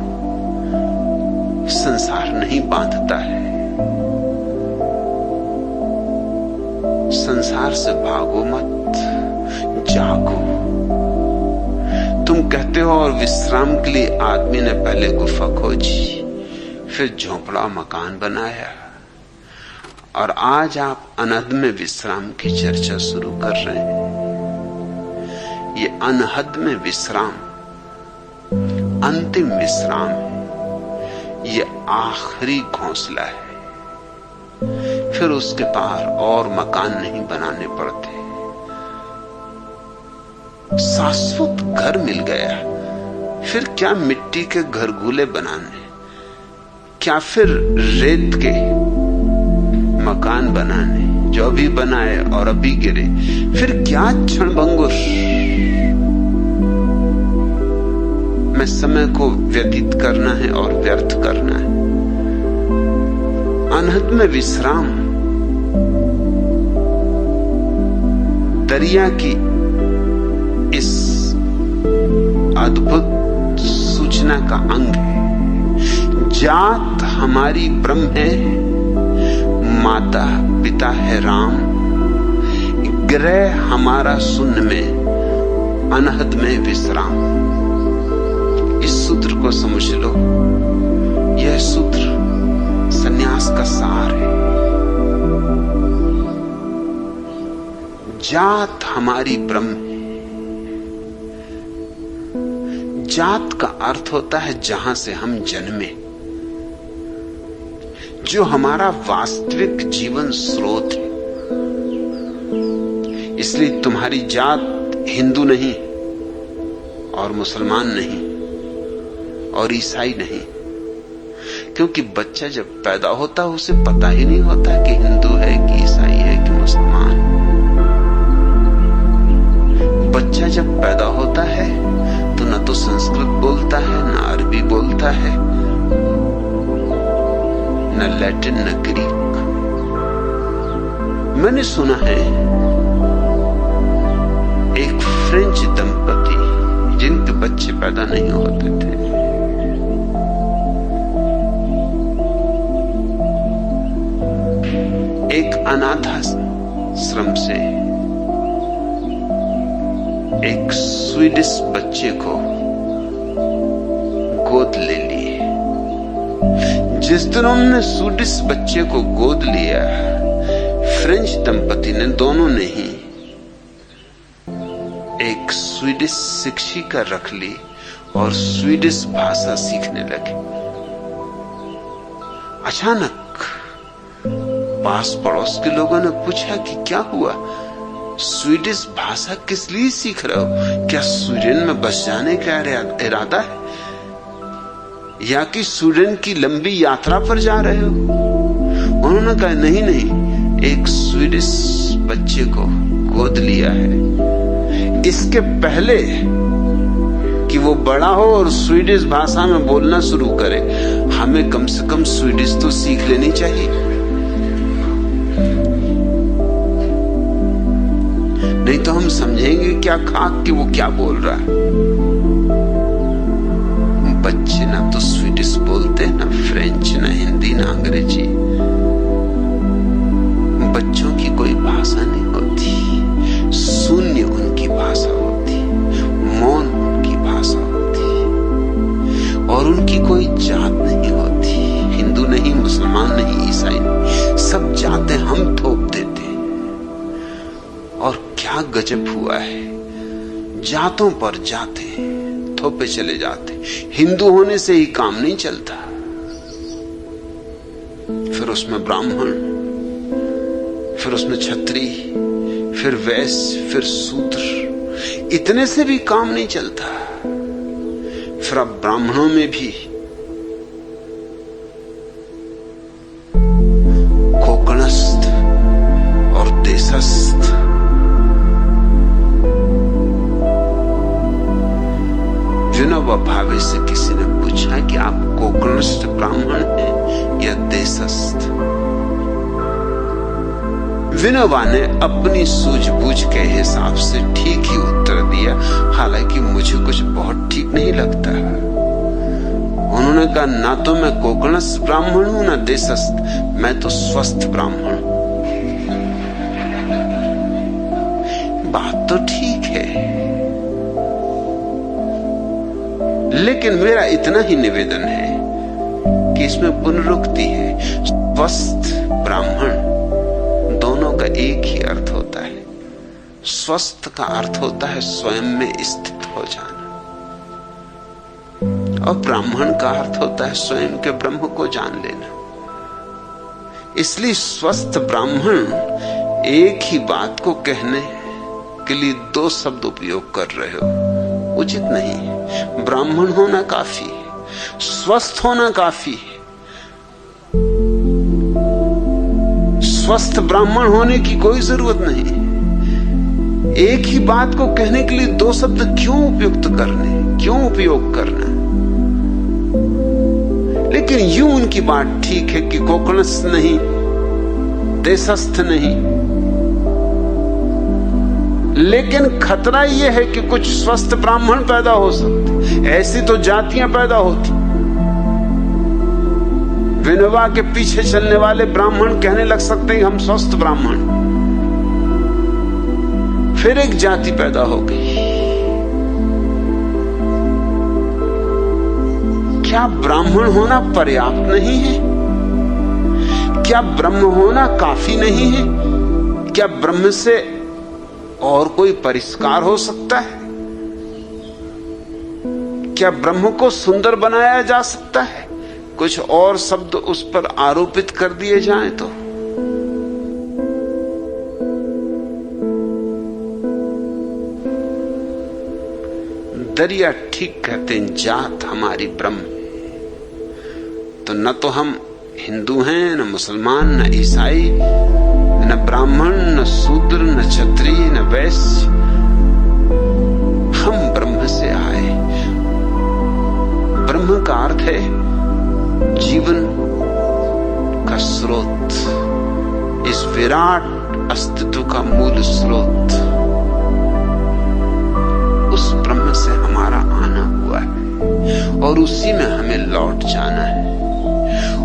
संसार नहीं बांधता है, संसार से भागो मत, जागो। तुम कहते हो और विश्राम के लिए आदमी ने पहले गुफा खोजी, फिर झोंपड़ा मकान बनाया, और आज आप अनहद में विश्राम की चर्चा शुरू कर रहे हैं। ये अनहद में विश्राम अंतिम विश्राम है, ये आखिरी घोंसला है। फिर उसके पार और मकान नहीं बनाने पड़ते, शाश्वत घर मिल गया। फिर क्या मिट्टी के घरगुले बनाने, क्या फिर रेत के मकान बनाने, जो अभी बनाए और अभी गिरे। फिर क्या क्षणभंगुर में समय को व्यतीत करना है और व्यर्थ करना है। अनहद में विश्राम दरिया की इस अद्भुत सूचना का अंग है। जात हमारी ब्रह्म है, माता पिता है राम, ग्रह हमारा शून्य में, अनहद में विश्राम। इस सूत्र को समझ लो, यह सूत्र संन्यास का सार है। जात हमारी ब्रह्म है। जात का अर्थ होता है जहां से हम जन्मे, जो हमारा वास्तविक जीवन स्रोत है। इसलिए तुम्हारी जात हिंदू नहीं और मुसलमान नहीं और ईसाई नहीं। क्योंकि बच्चा जब पैदा होता है उसे पता ही नहीं होता कि हिंदू है कि ईसाई है कि मुसलमान। बच्चा जब पैदा होता है तो न तो संस्कृत बोलता है, न अरबी बोलता है, न लैटिन, न ग्रीक। मैंने सुना है एक फ्रेंच दंपति जिनके बच्चे पैदा नहीं होते थे, एक अनाथाश्रम से एक स्वीडिश बच्चे को गोद ले लिए। जिस दिन उन्होंने स्वीडिश बच्चे को गोद लिया, फ्रेंच दंपति ने, दोनों ने ही एक स्वीडिश शिक्षिका रख ली और स्वीडिश भाषा सीखने लगे। अचानक पास पड़ोस के लोगों ने पूछा कि क्या हुआ, स्वीडिश भाषा किस लिए सीख रहे हो? क्या स्वीडन में बस जाने का इरादा है या कि स्वीडन की लंबी यात्रा पर जा रहे हो? उन्होंने कहा नहीं नहीं, एक स्वीडिश बच्चे को गोद लिया है। इसके पहले कि वो बड़ा हो और स्वीडिश भाषा में बोलना शुरू करे, हमें कम से कम स्वीडिश तो सीख लेनी चाहिए। नहीं तो हम समझेंगे क्या खाक कि वो क्या बोल रहा है। बच्चे ना तो स्वीडिश बोलते, ना फ्रेंच, ना हिंदी, ना अंग्रेजी। बच्चों की कोई भाषा नहीं होती, शून्य उनकी भाषा होती, मौन उनकी भाषा होती, और उनकी कोई जात नहीं होती। हिंदू नहीं, मुसलमान नहीं, ईसाई नहीं, सब जातें हम थोप देते। और क्या गजब हुआ है, जातों पर जाते थोपे चले जाते। हिंदू होने से ही काम नहीं चलता, फिर उसमें ब्राह्मण, फिर उसमें क्षत्रिय, फिर वैश्य, फिर शूद्र, इतने से भी काम नहीं चलता। फिर अब ब्राह्मणों में भी कोकणस्थ और देशस्थ। विनोबा भावे से किसी ने पूछा कि आप कोकणस्थ ब्राह्मण हैं या देशस्थ? विनोबा ने अपनी सूझबूझ के हिसाब से ठीक ही उत्तर दिया, हालांकि मुझे कुछ बहुत ठीक नहीं लगता। उन्होंने कहा ना तो मैं कोकणस्थ ब्राह्मण हूं ना देशस्थ, मैं तो स्वस्थ ब्राह्मण हूं। बात तो ठीक है, लेकिन मेरा इतना ही निवेदन है कि इसमें पुनरुक्ति है। स्वस्थ ब्राह्मण दोनों का एक ही अर्थ होता है। स्वस्थ का अर्थ होता है स्वयं में स्थित हो जाना, और ब्राह्मण का अर्थ होता है स्वयं के ब्रह्म को जान लेना। इसलिए स्वस्थ ब्राह्मण एक ही बात को कहने के लिए दो शब्द उपयोग कर रहे हो, उचित नहीं है। ब्राह्मण होना काफी है, स्वस्थ होना काफी है। स्वस्थ ब्राह्मण होने की कोई जरूरत नहीं। एक ही बात को कहने के लिए दो शब्द क्यों उपयुक्त करने, क्यों उपयोग करना? लेकिन यूं उनकी बात ठीक है कि कोकणस्थ नहीं, देशस्थ नहीं। लेकिन खतरा यह है कि कुछ स्वस्थ ब्राह्मण पैदा हो सकते, ऐसी तो जातियां पैदा होती। विनोबा के पीछे चलने वाले ब्राह्मण कहने लग सकते हैं हम स्वस्थ ब्राह्मण, फिर एक जाति पैदा हो गई। क्या ब्राह्मण होना पर्याप्त नहीं है? क्या ब्रह्म होना काफी नहीं है? क्या ब्रह्म से और कोई परिष्कार हो सकता है? क्या ब्रह्म को सुंदर बनाया जा सकता है? कुछ और शब्द उस पर आरोपित कर दिए जाएं तो? दरिया ठीक कहते हैं, जात हमारी ब्रह्म। तो न तो हम हिंदू हैं, न मुसलमान, न ईसाई, न ब्राह्मण, न शूद्र, न क्षत्रिय, न वैश्य। हम ब्रह्म से आए। ब्रह्म का अर्थ है जीवन का स्रोत, इस विराट अस्तित्व का मूल स्रोत। उस ब्रह्म से हमारा आना हुआ है और उसी में हमें लौट जाना है।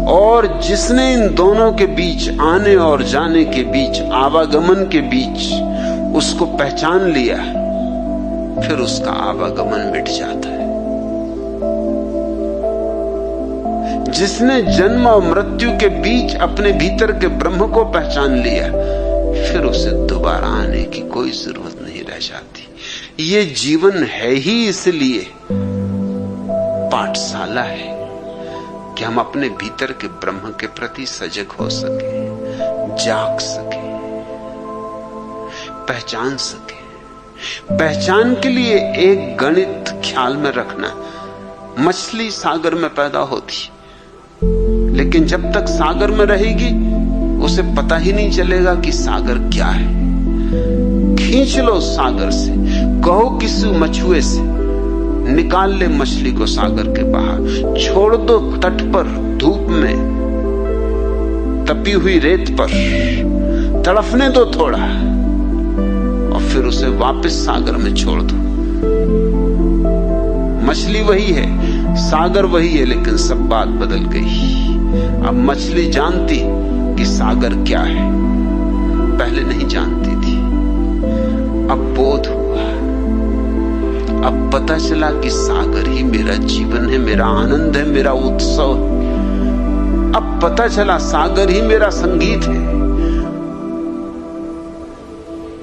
और जिसने इन दोनों के बीच, आने और जाने के बीच, आवागमन के बीच उसको पहचान लिया, फिर उसका आवागमन मिट जाता है। जिसने जन्म और मृत्यु के बीच अपने भीतर के ब्रह्म को पहचान लिया, फिर उसे दोबारा आने की कोई जरूरत नहीं रह जाती। ये जीवन है ही इसलिए पाठशाला है कि हम अपने भीतर के ब्रह्म के प्रति सजग हो सके, जाग सके, पहचान सके। पहचान के लिए एक गणित ख्याल में रखना, मछली सागर में पैदा होती, लेकिन जब तक सागर में रहेगी उसे पता ही नहीं चलेगा कि सागर क्या है। खींच लो सागर से, कहो किसी मछुए से निकाल ले मछली को सागर के बाहर, छोड़ दो तट पर धूप में तपी हुई रेत पर, तड़फने दो थोड़ा और फिर उसे वापस सागर में छोड़ दो। मछली वही है, सागर वही है, लेकिन सब बात बदल गई। अब मछली जानती कि सागर क्या है, पहले नहीं जानती थी। अब बोध हुआ, अब पता चला कि सागर ही मेरा जीवन है, मेरा आनंद है, मेरा उत्सव। अब पता चला सागर ही मेरा संगीत है,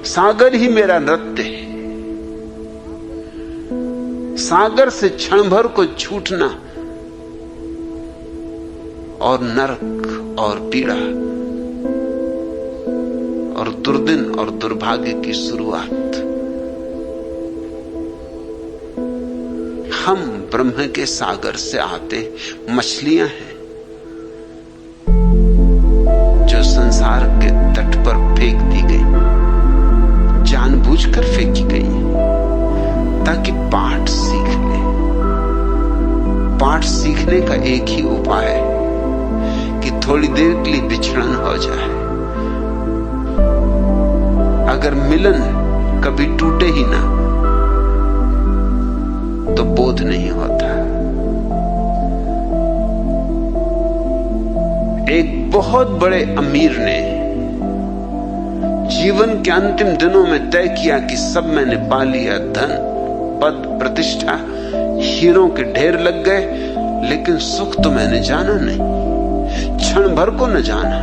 सागर ही मेरा नृत्य है। सागर से क्षण भर को छूटना और नरक और पीड़ा और दुर्दिन और दुर्भाग्य की शुरुआत। हम ब्रह्म के सागर से आते मछलियां हैं जो संसार के तट पर फेंक दी गई, जानबूझकर फेंकी गई ताकि पाठ सीख ले। पाठ सीखने का एक ही उपाय है कि थोड़ी देर के लिए बिछड़न हो जाए। अगर मिलन कभी टूटे ही ना तो बोध नहीं होता। एक बहुत बड़े अमीर ने जीवन के अंतिम दिनों में तय किया कि सब मैंने पा लिया, धन, पद, प्रतिष्ठा, हीरों के ढेर लग गए, लेकिन सुख तो मैंने जाना नहीं, क्षण भर को न जाना।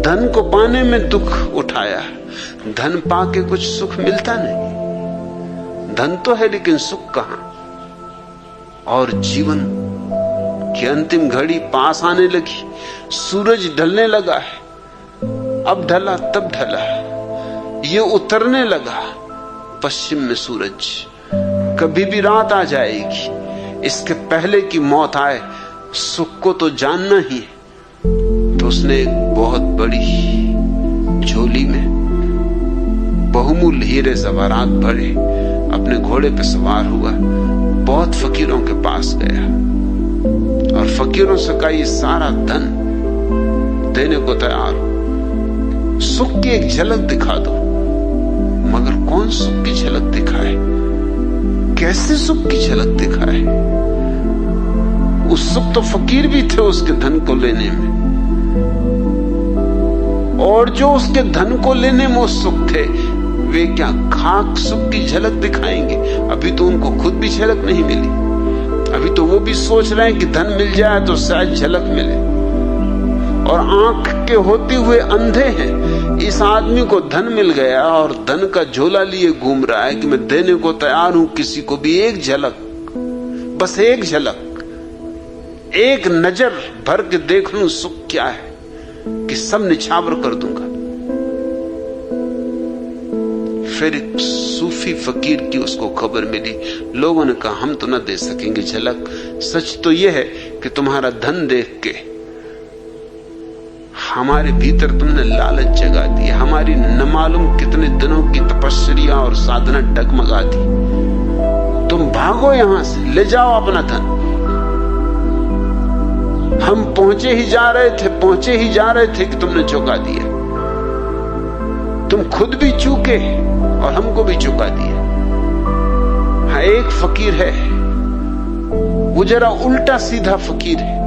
धन को पाने में दुख उठाया, धन पाके कुछ सुख मिलता नहीं। धन तो है लेकिन सुख कहां। और जीवन की अंतिम घड़ी पास आने लगी, सूरज ढलने लगा है, अब ढला तब ढला, ये उतरने लगा पश्चिम में सूरज, कभी भी रात आ जाएगी, इसके पहले की मौत आए, सुख को तो जानना ही है। तो उसने एक बहुत बड़ी झोली में बहुमूल्य हीरे ज़वारात भरे, अपने घोड़े पे सवार हुआ, बहुत फकीरों के पास गया और फकीरों से कहा ये सारा धन देने को तैयार हो, सुख की एक झलक दिखा दो। मगर कौन सुख की झलक दिखाए, कैसे सुख की झलक दिखाए? उत्सुक तो फकीर भी थे उसके धन को लेने में, और जो उसके धन को लेने में उत्सुक थे वे क्या खाक सुख की झलक दिखाएंगे? अभी तो उनको खुद भी झलक नहीं मिली, अभी तो वो भी सोच रहे हैं कि धन मिल जाए तो शायद झलक मिले, और आंख के होते हुए अंधे हैं। इस आदमी को धन मिल गया और धन का झोला लिए घूम रहा है कि मैं देने को तैयार हूं किसी को भी एक झलक, बस एक झलक, एक नजर भर के देख लूं सुख क्या है कि सब निछावर कर दूंगा। फिर एक सूफी फकीर की उसको खबर मिली। लोगों ने कहा हम तो न दे सकेंगे झलक, सच तो यह है कि तुम्हारा धन देख के हमारे भीतर तुमने लालच जगा दी, हमारी न मालूम कितने दिनों की तपस्या और साधना डगमगा दी। तुम भागो यहां से, ले जाओ अपना धन। हम पहुंचे ही जा रहे थे कि तुमने चुका दिया। तुम खुद भी चूके और हमको भी चुका दिया। हाँ, एक फकीर है, वो जरा उल्टा सीधा फकीर है,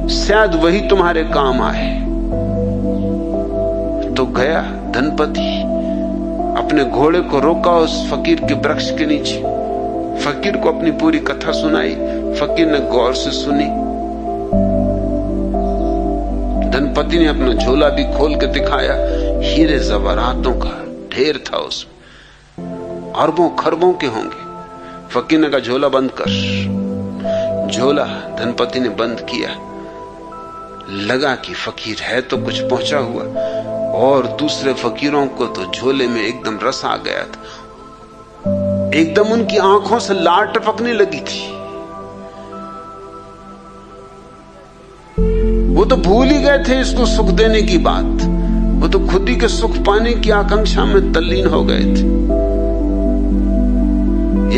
शायद वही तुम्हारे काम आए। तो गया धनपति, अपने घोड़े को रोका उस फकीर के वृक्ष के नीचे, फकीर को अपनी पूरी कथा सुनाई। फकीर ने गौर से सुनी। धनपति ने अपना झोला भी खोल के दिखाया, हीरे जवाहरातों का ढेर था उसमें, अरबों खरबों के होंगे। फकीर ने कहा झोला बंद कर। झोला धनपति ने बंद किया। लगा कि फकीर है तो कुछ पहुंचा हुआ, और दूसरे फकीरों को तो झोले में एकदम रस आ गया था। एकदम उनकी आंखों से लार टपकने लगी थी। वो तो भूल ही गए थे इसको सुख देने की बात, वो तो खुद ही के सुख पाने की आकांक्षा में तल्लीन हो गए थे।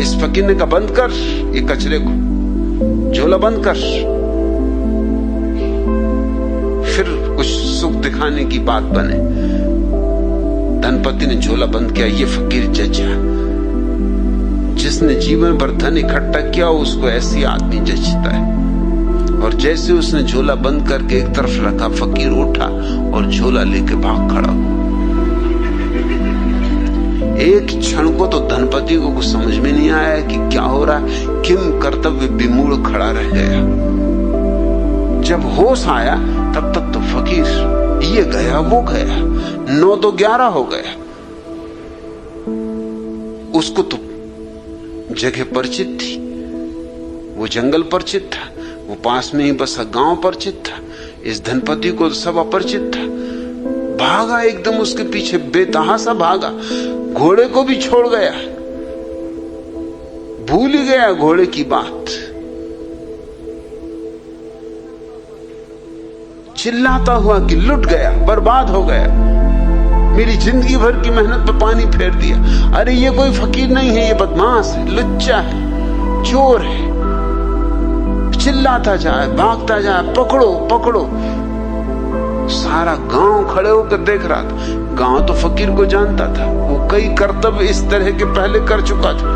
इस फकीर ने कहा बंद कर ये कचरे को, झोला बंद कर। फिर कुछ सुख दिखाने की बात बने। धनपति ने झोला बंद किया। ये फकीर जजा, जिसने जीवन भर धन इकट्ठा किया उसको ऐसी आदमी जचता है। और जैसे उसने झोला बंद करके एक तरफ रखा, फकीर उठा और झोला लेके भाग खड़ा हुआ। एक क्षण को तो धनपति को कुछ समझ में नहीं आया कि क्या हो रहा है। किम कर्तव्य विमूढ़ खड़ा रह गया। जब होश आया तब तक तो फकीर ये गया वो गया, 9 तो 11 हो गया। उसको तो जगह परिचित थी, वो जंगल परिचित था, वो पास में ही बसा गांव परिचित था। इस धनपति को सब अपरिचित था। भागा एकदम उसके पीछे, बेतहासा भागा, घोड़े को भी छोड़ गया, भूल ही गया घोड़े की बात। चिल्लाता हुआ कि लुट गया, बर्बाद हो गया, मेरी जिंदगी भर की मेहनत पे पानी फेर दिया। अरे ये कोई फकीर नहीं है, ये बदमाश है, लुच्चा है, चोर है। चिल्लाता जाए, भागता जाए, पकड़ो पकड़ो। सारा गांव खड़े होकर देख रहा था। गांव तो फकीर को जानता था, वो कई कर्तव्य इस तरह के पहले कर चुका था।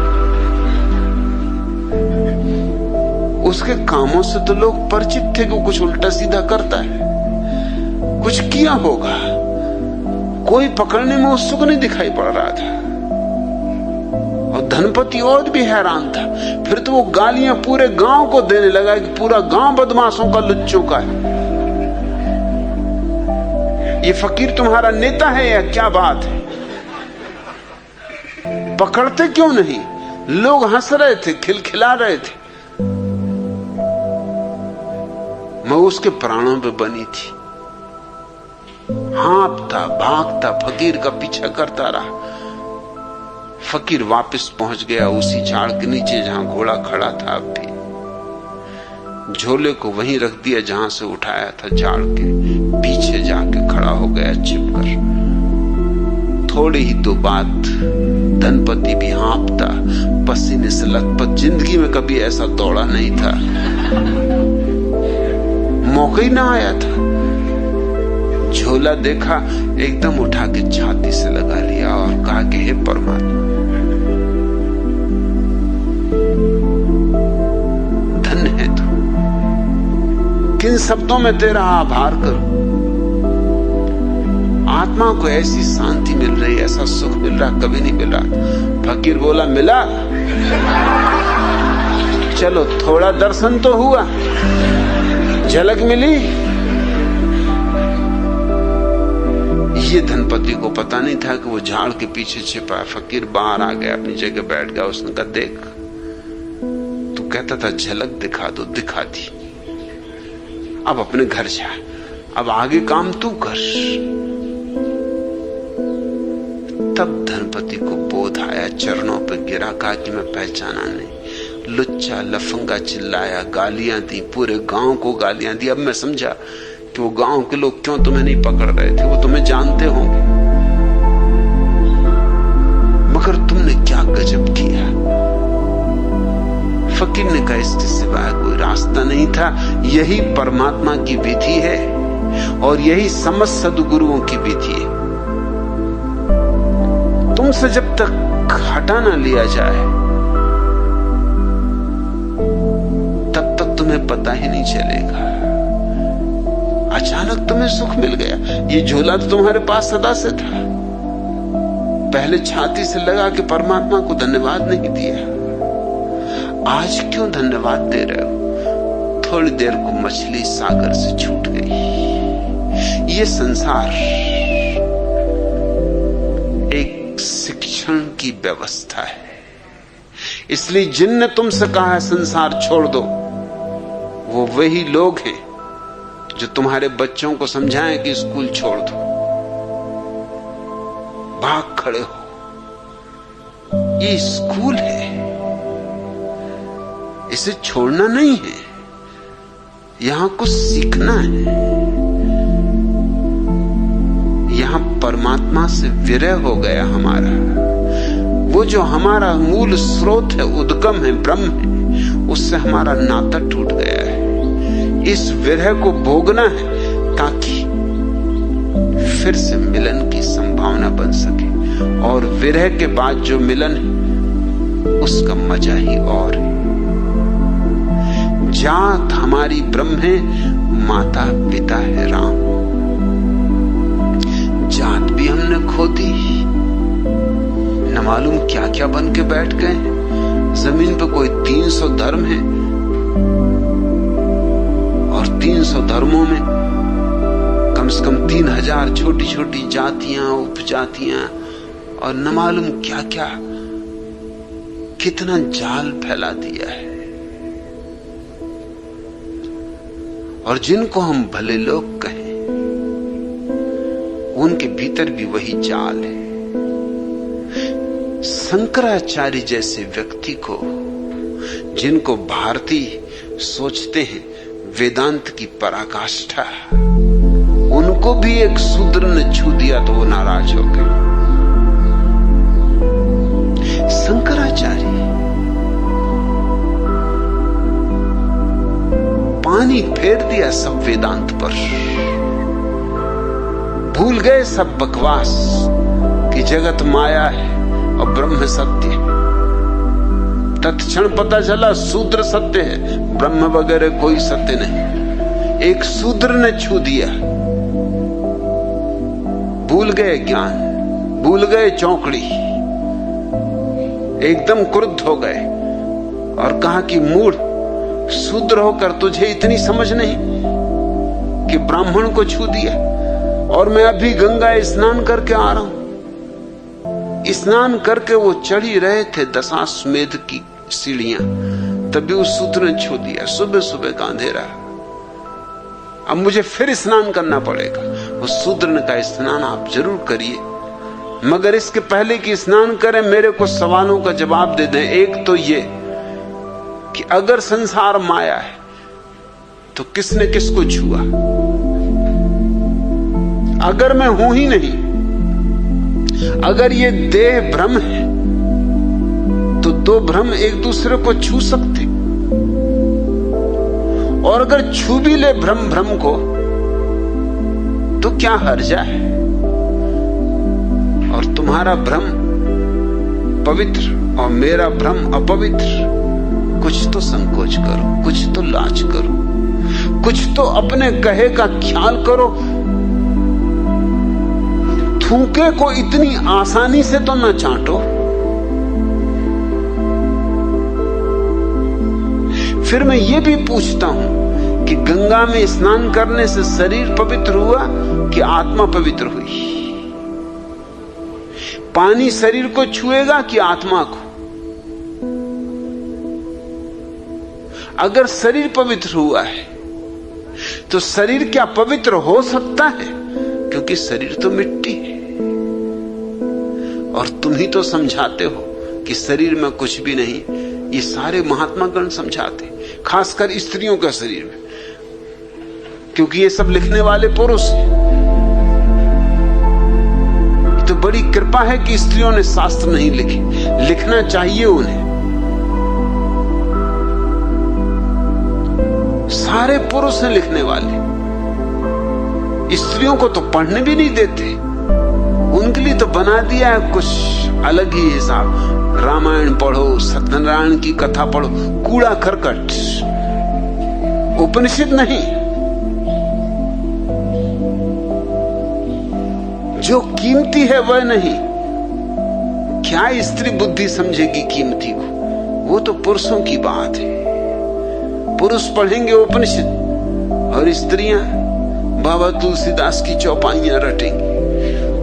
उसके कामों से तो लोग परिचित थे कि वो कुछ उल्टा सीधा करता है, कुछ किया होगा। कोई पकड़ने में उत्सुक नहीं दिखाई पड़ रहा था। और धनपति और भी हैरान था। फिर तो वो गालियां पूरे गांव को देने लगा कि पूरा गांव बदमाशों का, लुच्चों का है। ये फकीर तुम्हारा नेता है या क्या बात है? पकड़ते क्यों नहीं? लोग हंस रहे थे, खिलखिला रहे थे। मैं उसके प्राणों पे बनी थी। हाँफता भागता फकीर का पीछा करता रहा। फकीर वापस पहुंच गया उसी झाड़ के नीचे जहां घोड़ा खड़ा था। अब भी झोले को वहीं रख दिया जहां से उठाया था, झाड़ के पीछे जाके खड़ा हो गया छिपकर। थोड़ी ही तो बात, धनपति भी हाँफता, पसीने से लथपथ, जिंदगी में कभी ऐसा दौड़ा नहीं था, मौका ही ना आया था। झोला देखा, एकदम उठा के छाती से लगा लिया और कहा कि हे परमात्मा, धन्य है तू। किन शब्दों में तेरा आभार करूं? आत्मा को ऐसी शांति मिल रही, ऐसा सुख मिल रहा, कभी नहीं मिल रहा। फकीर बोला मिला, चलो थोड़ा दर्शन तो हुआ, झलक मिली। ये धनपति को पता नहीं था कि वो झाड़ के पीछे छिपा है। फकीर बाहर आ गया, अपनी जगह बैठ गया। उसने कहा देख, तू कहता था झलक दिखा दो, दिखा दी। अब अपने घर जा, अब आगे काम तू कर। तब धनपति को बोध आया, चरणों पर गिरा, कहा कि मैं पहचाना नहीं। लुच्चा लफंगा चिल्लाया, गालियां दी, पूरे गांव को गालियां दी। अब मैं समझा कि वो गांव के लोग क्यों तुम्हें नहीं पकड़ रहे थे, वो तुम्हें जानते होंगे, मगर तुमने क्या गजब किया। फकीर ने कहा इसके सिवाय कोई रास्ता नहीं था, यही परमात्मा की विधि है और यही समस्त सद्गुरुओं की विधि है। तुमसे जब तक हटा ना लिया जाए तब तक तुम्हें पता ही नहीं चलेगा। अचानक तुम्हें सुख मिल गया, ये झोला तो तुम्हारे पास सदा से था। पहले छाती से लगा कि परमात्मा को धन्यवाद नहीं दिया, आज क्यों धन्यवाद दे रहे हो? थोड़ी देर को मछली सागर से छूट गई। ये संसार एक शिक्षण की व्यवस्था है, इसलिए जिनने तुमसे कहा है संसार छोड़ दो, वो वही लोग हैं जो तुम्हारे बच्चों को समझाएं कि स्कूल छोड़ दो। भाग खड़े हो, ये स्कूल है, इसे छोड़ना नहीं है, यहां कुछ सीखना है। यहां परमात्मा से विरह हो गया हमारा, वो जो हमारा मूल स्रोत है, उद्गम है, ब्रह्म है, उससे हमारा नाता टूट गया है। इस विरह को भोगना है ताकि फिर से मिलन की संभावना बन सके, और विरह के बाद जो मिलन है उसका मजा ही और है। जात हमारी ब्रह्म है, माता पिता है राम। जात भी हमने खो दी, न मालूम क्या क्या बन के बैठ गए। जमीन पे कोई 300 धर्म है और 300 धर्मों में कम से कम 3000 छोटी छोटी जातियां, उपजातियां, और न मालूम क्या क्या, कितना जाल फैला दिया है। और जिनको हम भले लोग कहें, उनके भीतर भी वही जाल है। शंकराचार्य जैसे व्यक्ति को, जिनको भारतीय सोचते हैं वेदांत की पराकाष्ठा, उनको भी एक शूद्र ने छू दिया तो वो नाराज हो गए। शंकराचार्य पानी फेर दिया सब वेदांत पर, भूल गए सब बकवास कि जगत माया है और ब्रह्म सत्य है। तत्क्षण पता चला शूद्र सत्य है, ब्रह्म वगैरह कोई सत्य नहीं। एक शूद्र ने छू दिया, भूल गए ज्ञान, भूल गए चौकड़ी, एकदम क्रुद्ध हो गए और कहा कि मूढ़, शूद्र होकर तुझे इतनी समझ नहीं कि ब्राह्मण को छू दिया, और मैं अभी गंगा स्नान करके आ रहा हूं। स्नान करके वो चढ़ी रहे थे दशाश्वमेध की सीढ़ियां, तभी उस शूद्र ने छू दिया। सुबह सुबह का अंधेरा, अब मुझे फिर स्नान करना पड़ेगा। उस शूद्र ने कहा स्नान आप जरूर करिए, मगर इसके पहले कि स्नान करें मेरे को सवालों का जवाब दे दें। एक तो ये कि अगर संसार माया है तो किसने किसको छुआ? अगर मैं हूं ही नहीं, अगर ये देह भ्रम है तो दो भ्रम एक दूसरे को छू सकते, और अगर छू भी ले भ्रम भ्रम को तो क्या हर्जा है? और तुम्हारा भ्रम पवित्र और मेरा भ्रम अपवित्र, कुछ तो संकोच करो, कुछ तो लाज करो, कुछ तो अपने कहे का ख्याल करो। थूके को इतनी आसानी से तो न चाटो। फिर मैं ये भी पूछता हूं कि गंगा में स्नान करने से शरीर पवित्र हुआ कि आत्मा पवित्र हुई? पानी शरीर को छुएगा कि आत्मा को? अगर शरीर पवित्र हुआ है तो शरीर क्या पवित्र हो सकता है? क्योंकि शरीर तो मिट्टी है। और तुम ही तो समझाते हो कि शरीर में कुछ भी नहीं। ये सारे महात्मागण समझाते, खासकर स्त्रियों का शरीर में, क्योंकि ये सब लिखने वाले पुरुष हैं। ये तो बड़ी कृपा है कि स्त्रियों ने शास्त्र नहीं लिखे, लिखना चाहिए उन्हें। सारे पुरुष हैं लिखने वाले, स्त्रियों को तो पढ़ने भी नहीं देते। उनके लिए तो बना दिया है कुछ अलग ही हिसाब। रामायण पढ़ो, सत्यनारायण की कथा पढ़ो, कूड़ा करकट, उपनिषद नहीं। जो कीमती है वह नहीं। क्या स्त्री बुद्धि समझेगी कीमती को? वो तो पुरुषों की बात है। पुरुष पढ़ेंगे उपनिषद और स्त्रियां बाबा तुलसीदास की चौपाइयां रटेंगी।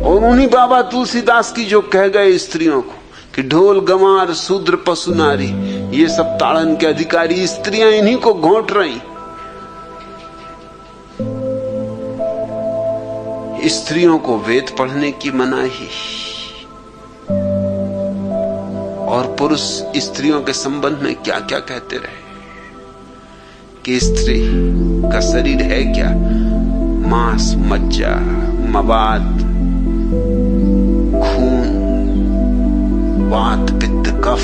और उन्हीं बाबा तुलसीदास की जो कह गए स्त्रियों को कि ढोल गंवार शूद्र पशु नारी, ये सब ताड़न के अधिकारी, स्त्रियां इन्हीं को घोंट रही। स्त्रियों को वेद पढ़ने की मनाही, और पुरुष स्त्रियों के संबंध में क्या क्या कहते रहे कि स्त्री का शरीर है क्या? मांस, मज्जा, मवाद, खून, वात, पित्त, कफ।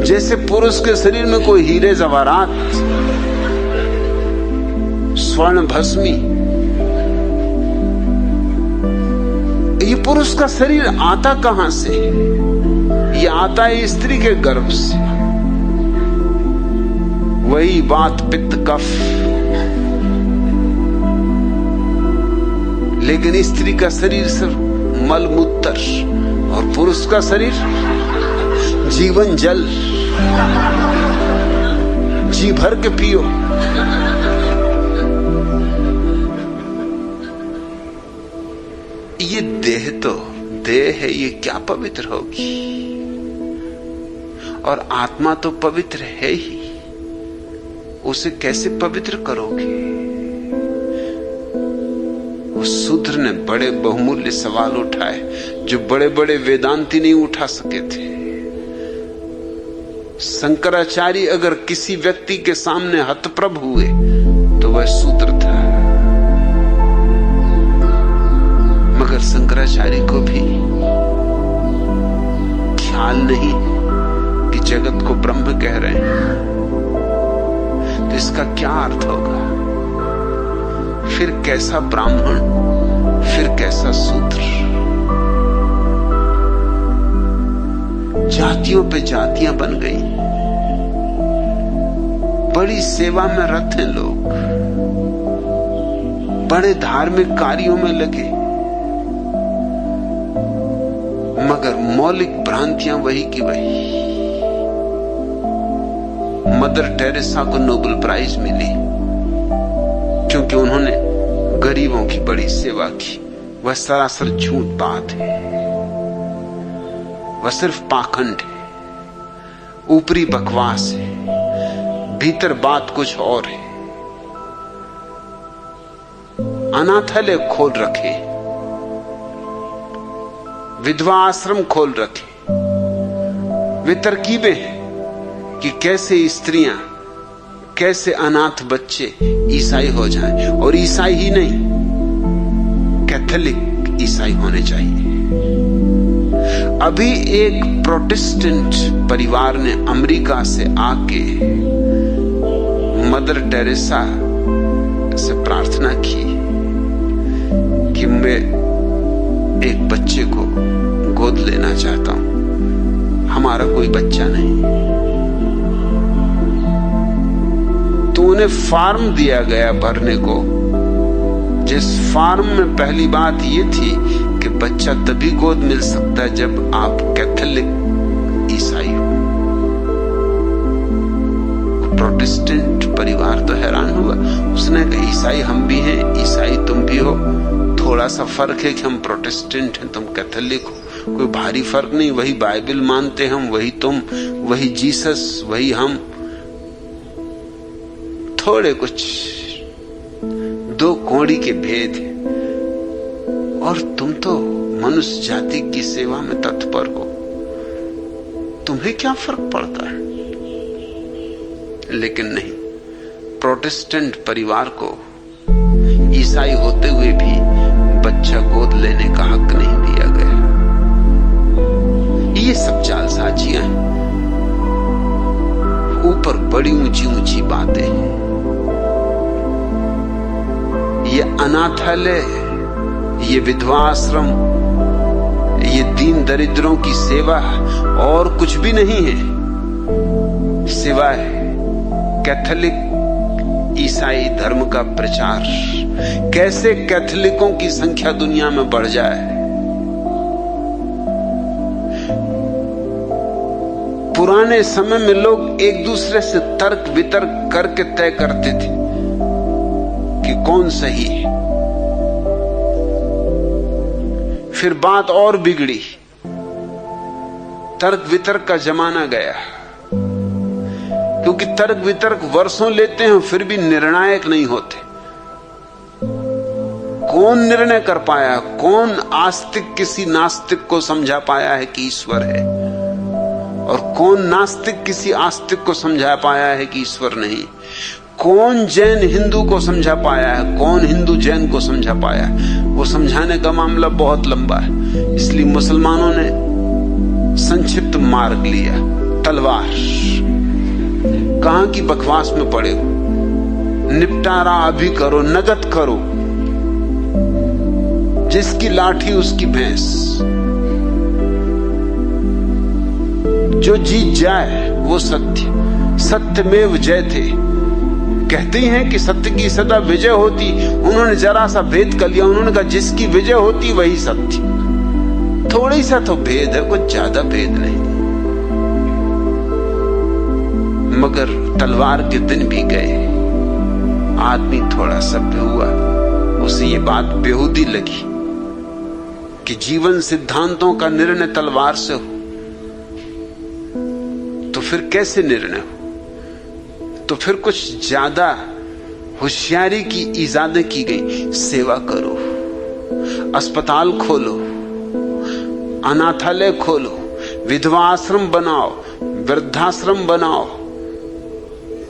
जैसे पुरुष के शरीर में कोई हीरे जवाहरात, स्वर्ण भस्मी। ये पुरुष का शरीर आता कहां से? ये आता है स्त्री के गर्भ से। वही वात, पित्त, कफ। लेकिन स्त्री का शरीर सिर्फ मल मूत्र, और पुरुष का शरीर जीवन जल। जी भर के पियो। ये देह तो देह है, ये क्या पवित्र होगी? और आत्मा तो पवित्र है ही, उसे कैसे पवित्र करोगे? उस शूद्र ने बड़े बहुमूल्य सवाल उठाए जो बड़े बड़े वेदांती नहीं उठा सके थे। शंकराचार्य अगर किसी व्यक्ति के सामने हतप्रभ हुए तो वह शूद्र था। मगर शंकराचार्य को भी ख्याल नहीं कि जगत को ब्रह्म कह रहे हैं, तो इसका क्या अर्थ होगा? फिर कैसा ब्राह्मण, फिर कैसा शूद्र? जातियों पे जातियां बन गई। बड़ी सेवा में रत हैं लोग, बड़े धार्मिक कार्यों में लगे, मगर मौलिक भ्रांतियां वही की वही। मदर टेरेसा को नोबेल प्राइज मिली क्योंकि उन्होंने गरीबों की बड़ी सेवा की। वह सरासर झूठ बात है, वह सिर्फ पाखंड है, ऊपरी बकवास है, भीतर बात कुछ और है। अनाथालय खोल रखे, विधवा आश्रम खोल रखे। वे तरकीबें हैं कि कैसे स्त्रियां, कैसे अनाथ बच्चे ईसाई हो जाएं, और ईसाई ही नहीं, कैथोलिक ईसाई होने चाहिए। अभी एक प्रोटेस्टेंट परिवार ने अमेरिका से आके मदर टेरेसा से प्रार्थना की कि मैं एक बच्चे को गोद लेना चाहता हूं, हमारा कोई बच्चा नहीं। तो उन्हें फॉर्म दिया गया भरने को, जिस फॉर्म में पहली बात यह थी कि बच्चा तभी गोद मिल सकता है जब आप कैथोलिक ईसाई हो। प्रोटेस्टेंट परिवार तो हैरान हुआ। उसने कहा ईसाई हम भी हैं, ईसाई तुम भी हो, थोड़ा सा फर्क है कि हम प्रोटेस्टेंट हैं, तुम कैथोलिक हो। कोई भारी फर्क नहीं, वही बाइबल मानते हम, वही तुम, वही जीसस, वही हम। थोड़े कुछ दो कौड़ी के भेद हैं। और तुम तो मनुष्य जाति की सेवा में तत्पर हो, तुम्हें क्या फर्क पड़ता है? लेकिन नहीं, प्रोटेस्टेंट परिवार को ईसाई होते हुए भी बच्चा गोद लेने का हक नहीं दिया गया। ये सब जालसाजियां हैं, ऊपर बड़ी ऊंची ऊंची बातें हैं। ये अनाथालय, ये विधवा आश्रम, ये दीन दरिद्रों की सेवा और कुछ भी नहीं है सिवाय कैथोलिक ईसाई धर्म का प्रचार। कैसे कैथोलिकों की संख्या दुनिया में बढ़ जाए। पुराने समय में लोग एक दूसरे से तर्क वितर्क करके तय करते थे कि कौन सही है। फिर बात और बिगड़ी, तर्क वितर्क का जमाना गया, क्योंकि तर्क वितर्क वर्षों लेते हैं फिर भी निर्णायक नहीं होते। कौन निर्णय कर पाया, कौन आस्तिक किसी नास्तिक को समझा पाया है कि ईश्वर है, और कौन नास्तिक किसी आस्तिक को समझा पाया है कि ईश्वर नहीं। कौन जैन हिंदू को समझा पाया है, कौन हिंदू जैन को समझा पाया है। वो समझाने का मामला बहुत लंबा है, इसलिए मुसलमानों ने संक्षिप्त मार्ग लिया, तलवार। कहां की बकवास में पड़े हो, निपटारा अभी करो, नगद करो, जिसकी लाठी उसकी भैंस, जो जीत जाए वो सत्य, सत्यमेव जयते। कहते हैं कि सत्य की सदा विजय होती। उन्होंने जरा सा भेद कर लिया, उन्होंने कहा जिसकी विजय होती वही सत्य। थोड़ी सा तो भेद है, कुछ ज्यादा भेद नहीं। मगर तलवार के दिन भी गए, आदमी थोड़ा सभ्य हुआ, उसे ये बात बेहूदी लगी कि जीवन सिद्धांतों का निर्णय तलवार से हो, तो फिर कैसे निर्णय हो? तो फिर कुछ ज्यादा होशियारी की इजादें की गई। सेवा करो, अस्पताल खोलो, अनाथालय खोलो, विधवा आश्रम बनाओ, वृद्धाश्रम बनाओ,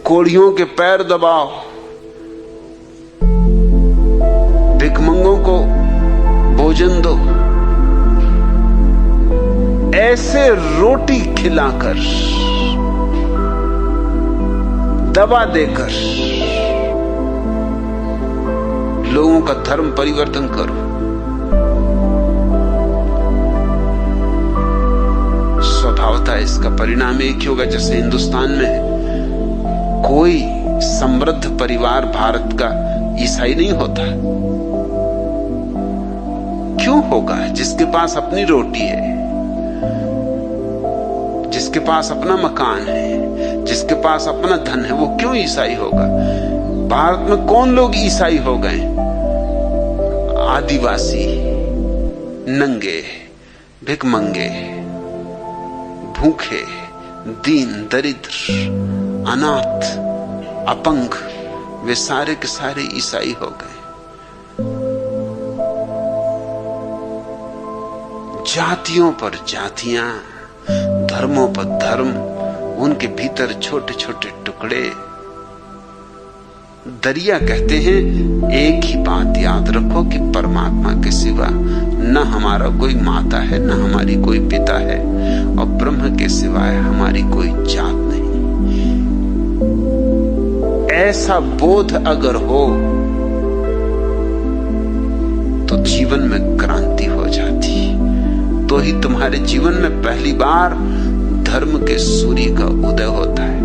कोढ़ियों के पैर दबाओ, भिखमंगों को भोजन दो। ऐसे रोटी खिलाकर, दवा देकर लोगों का धर्म परिवर्तन करो। स्वभावतः इसका परिणाम एक ही होगा, जैसे हिंदुस्तान में कोई समृद्ध परिवार भारत का ईसाई नहीं होता। क्यों होगा? जिसके पास अपनी रोटी है, जिसके पास अपना मकान है, जिसके पास अपना धन है, वो क्यों ईसाई होगा? भारत में कौन लोग ईसाई हो गए? आदिवासी, नंगे, भिखमंगे, भूखे, दीन दरिद्र, अनाथ, अपंग, वे सारे के सारे ईसाई हो गए। जातियों पर जातियां, धर्मों पर धर्म, उनके भीतर छोटे छोटे टुकड़े। दरिया कहते हैं एक ही बात याद रखो कि परमात्मा के सिवा न हमारा कोई माता है, न हमारी कोई पिता है, और ब्रह्म के सिवाय हमारी कोई जात नहीं। ऐसा बोध अगर हो तो जीवन में क्रांति हो जाती। तो ही तुम्हारे जीवन में पहली बार धर्म के सूर्य का उदय होता है।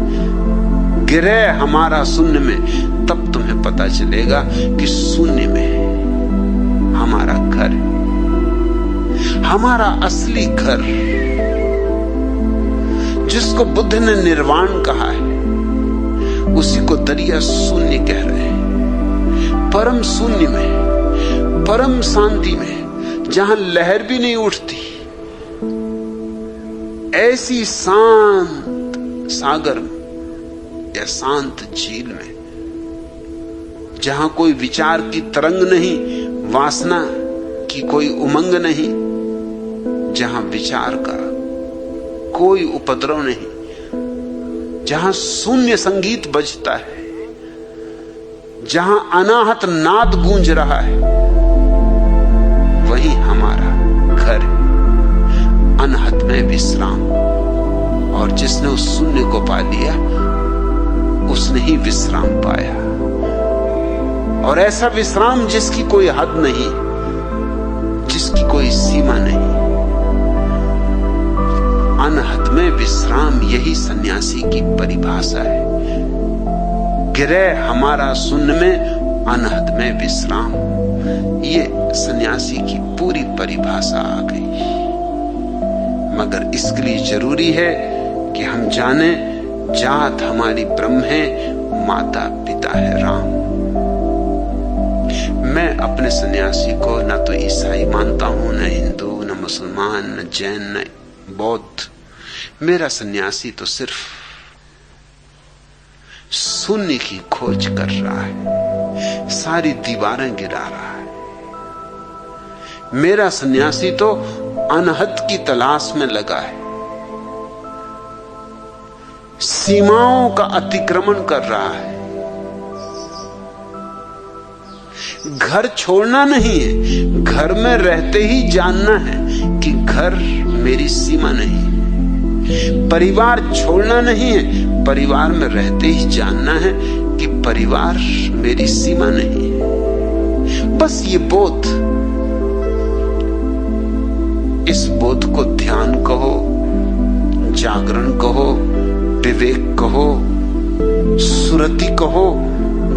गिरे हमारा शून्य में, तब तुम्हें पता चलेगा कि शून्य में हमारा घर है, हमारा असली घर, जिसको बुद्ध ने निर्वाण कहा है, उसी को दरिया शून्य कह रहे हैं। परम शून्य में, परम शांति में, जहां लहर भी नहीं उठती, ऐसी शांत सागर या शांत झील में, जहां कोई विचार की तरंग नहीं, वासना की कोई उमंग नहीं, जहां विचार का कोई उपद्रव नहीं, जहां शून्य संगीत बजता है, जहां अनाहत नाद गूंज रहा है, वही हमारा घर है, अनहद में विश्राम। और जिसने उस शून्य को पा लिया उसने ही विश्राम पाया। और ऐसा विश्राम जिसकी कोई हद नहीं, जिसकी कोई सीमा नहीं। अनहद में विश्राम, यही सन्यासी की परिभाषा है। गिरह हमारा शून्य में, अनहद में विश्राम, ये सन्यासी की पूरी परिभाषा आ गई। मगर इसके लिए जरूरी है कि हम जाने जात हमारी ब्रह्म है, माता पिता है राम। मैं अपने सन्यासी को न तो ईसाई मानता हूं, न हिंदू, न मुसलमान, न जैन, न बौद्ध। मेरा सन्यासी तो सिर्फ शून्य की खोज कर रहा है, सारी दीवारें गिरा रहा है। मेरा सन्यासी तो अनहद की तलाश में लगा है, सीमाओं का अतिक्रमण कर रहा है। घर छोड़ना नहीं है, घर में रहते ही जानना है कि घर मेरी सीमा नहीं। परिवार छोड़ना नहीं है, परिवार में रहते ही जानना है कि परिवार मेरी सीमा नहीं है। बस ये बोध, इस बोध को ध्यान कहो, जागरण कहो, विवेक कहो, सुरति कहो,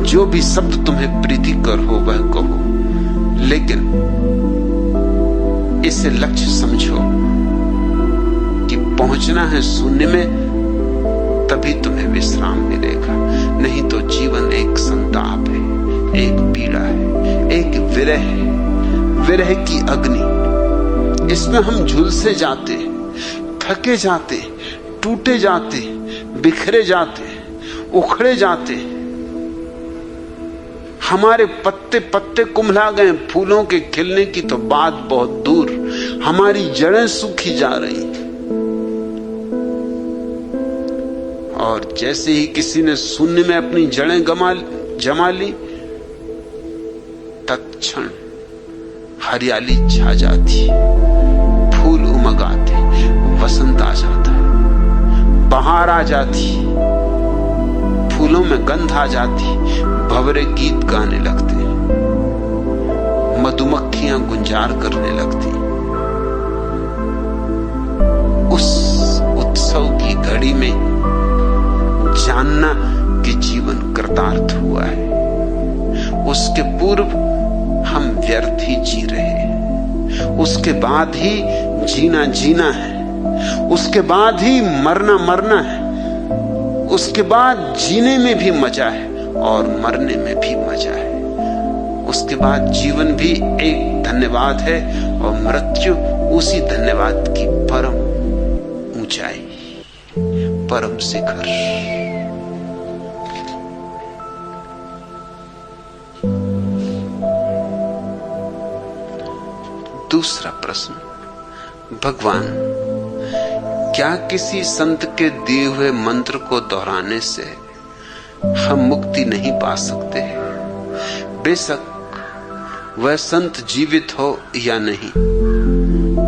जो भी शब्द तुम्हें प्रीतिकर हो वह कहो, लेकिन इसे लक्ष्य समझो कि पहुंचना है शून्य में, तभी तुम्हें विश्राम मिलेगा। नहीं तो जीवन एक संताप है, एक पीड़ा है, एक विरह है, विरह की अग्नि। इसमें हम झुलसे जाते, थके जाते, टूटे जाते, बिखरे जाते, उखड़े जाते। हमारे पत्ते पत्ते कुम्हला गए, फूलों के खिलने की तो बात बहुत दूर, हमारी जड़ें सूखी जा रही। और जैसे ही किसी ने शून्य में अपनी जड़ें जमा ली, तत्क्षण हरियाली छा जाती, फूल उमग आते, वसंत आ जाता, बहार आ जाती, फूलों में गंध आ जाती, भंवरे गीत गाने लगते, मधुमक्खियां गुंजार करने लगती। उस उत्सव की घड़ी में जानना कि जीवन कृतार्थ हुआ है। उसके पूर्व हम व्यर्थ ही जी रहे हैं, उसके बाद ही जीना जीना है, उसके बाद ही मरना मरना है, उसके बाद जीने में भी मजा है और मरने में भी मजा है। उसके बाद जीवन भी एक धन्यवाद है और मृत्यु उसी धन्यवाद की परम ऊंचाई, परम शिखर। दूसरा प्रश्न, भगवान, क्या किसी संत के दिए हुए मंत्र को दोहराने से हम मुक्ति नहीं पा सकते? बेशक वह संत जीवित हो या नहीं,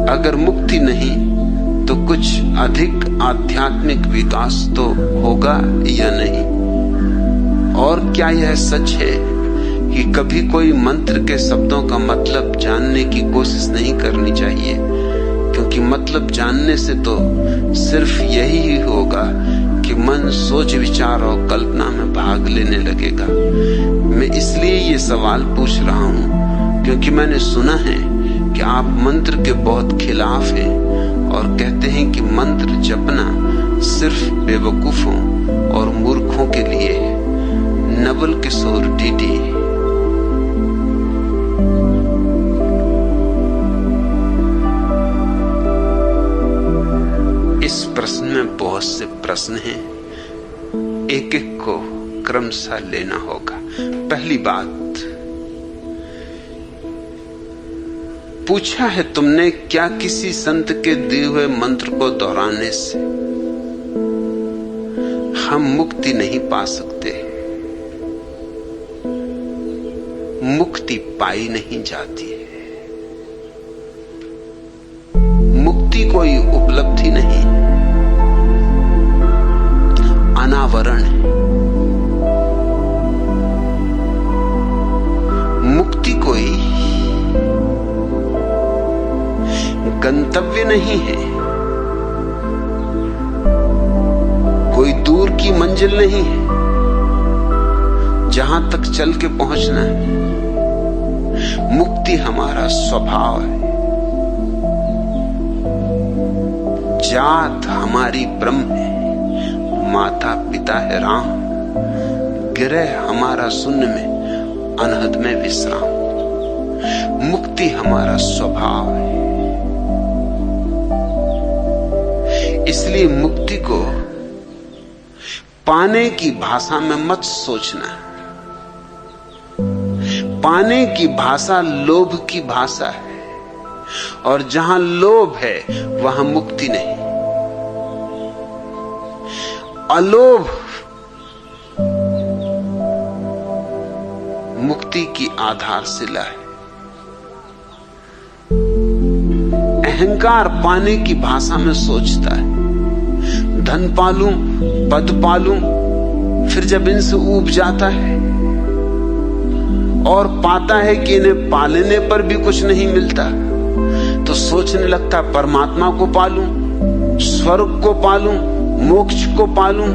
अगर मुक्ति नहीं तो कुछ अधिक आध्यात्मिक विकास तो होगा या नहीं? और क्या यह सच है कि कभी कोई मंत्र के शब्दों का मतलब जानने की कोशिश नहीं करनी चाहिए, क्योंकि मतलब जानने से तो सिर्फ यही होगा कि मन सोच विचार और कल्पना में भाग लेने लगेगा। मैं इसलिए ये सवाल पूछ रहा हूं क्योंकि मैंने सुना है कि आप मंत्र के बहुत खिलाफ हैं और कहते हैं कि मंत्र जपना सिर्फ बेवकूफों और मूर्खों के लिए है। नवल किशोर डीडी। इस प्रश्न में बहुत से प्रश्न हैं, एक एक को क्रमशः लेना होगा। पहली बात, पूछा है तुमने क्या किसी संत के दिए हुए मंत्र को दोहराने से हम मुक्ति नहीं पा सकते? मुक्ति पाई नहीं जाती है। मुक्ति कोई उपलब्धि नहीं, अनावरण है। मुक्ति कोई गंतव्य नहीं है, कोई दूर की मंजिल नहीं है जहां तक चल के पहुंचना है। मुक्ति हमारा स्वभाव है, जात हमारी ब्रह्म है, माता पिता है राम, गिरह हमारा शून्य में अनहद में विश्राम। मुक्ति हमारा स्वभाव है। इसलिए मुक्ति को पाने की भाषा में मत सोचना। पाने की भाषा लोभ की भाषा है, और जहां लोभ है वहां मुक्ति नहीं। अलोभ मुक्ति की आधारशिला है। अहंकार पाने की भाषा में सोचता है, धन पालूं, पद पालूं, फिर जब इनसे ऊब जाता है और पाता है कि इन्हें पालने पर भी कुछ नहीं मिलता, तो सोचने लगता परमात्मा को पालूं, स्वर्ग को पालूं, मोक्ष को पालूं,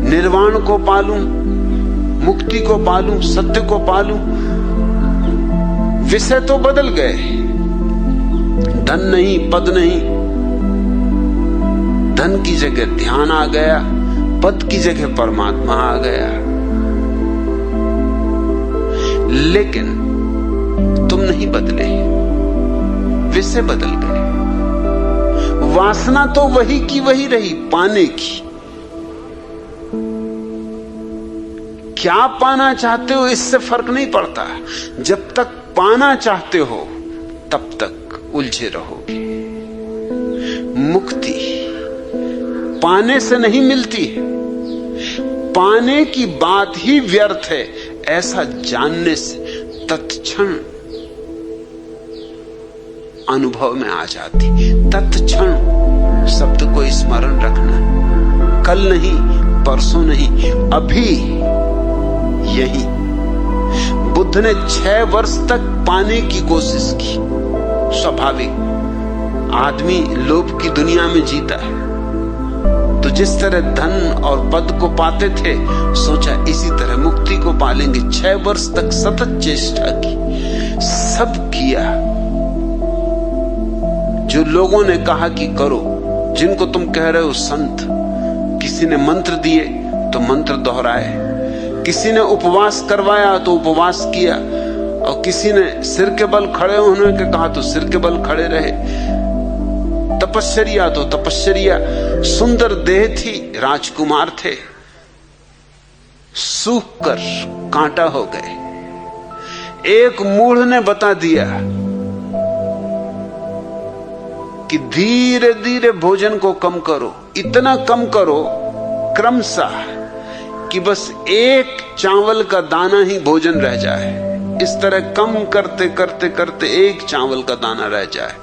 निर्वाण को पालूं, मुक्ति को पालूं, सत्य को पालूं। विषय तो बदल गए, धन नहीं, पद नहीं, धन की जगह ध्यान आ गया, पद की जगह परमात्मा आ गया। लेकिन तुम नहीं बदले, विषय बदल गए। वासना तो वही की वही रही, पाने की। क्या पाना चाहते हो इससे फर्क नहीं पड़ता। जब तक पाना चाहते हो तब तक उलझे रहोगे। मुक्ति पाने से नहीं मिलती है, पाने की बात ही व्यर्थ है ऐसा जानने से तत्क्षण अनुभव में आ जाती। तत्क्षण शब्द को स्मरण रखना, कल नहीं, परसों नहीं, अभी यही। बुद्ध ने 6 वर्ष तक पाने की कोशिश की। स्वाभाविक आदमी लोभ की दुनिया में जीता है, तो जिस तरह धन और पद को पाते थे, सोचा इसी तरह मुक्ति को पालेंगे। 6 वर्ष तक सतत चेष्टा की, सब किया जो लोगों ने कहा कि करो, जिनको तुम कह रहे हो संत। किसी ने मंत्र दिए तो मंत्र दोहराए, किसी ने उपवास करवाया तो उपवास किया, और किसी ने सिर के बल खड़े होने के कहा तो सिर के बल खड़े रहे। तपश्चर्या तो तपश्चर्या। सुंदर देह थी, राजकुमार थे, सूख कर कांटा हो गए। एक मूढ़ ने बता दिया कि धीरे धीरे भोजन को कम करो, इतना कम करो क्रमशः कि बस एक चावल का दाना ही भोजन रह जाए। इस तरह कम करते करते करते एक चावल का दाना रह जाए,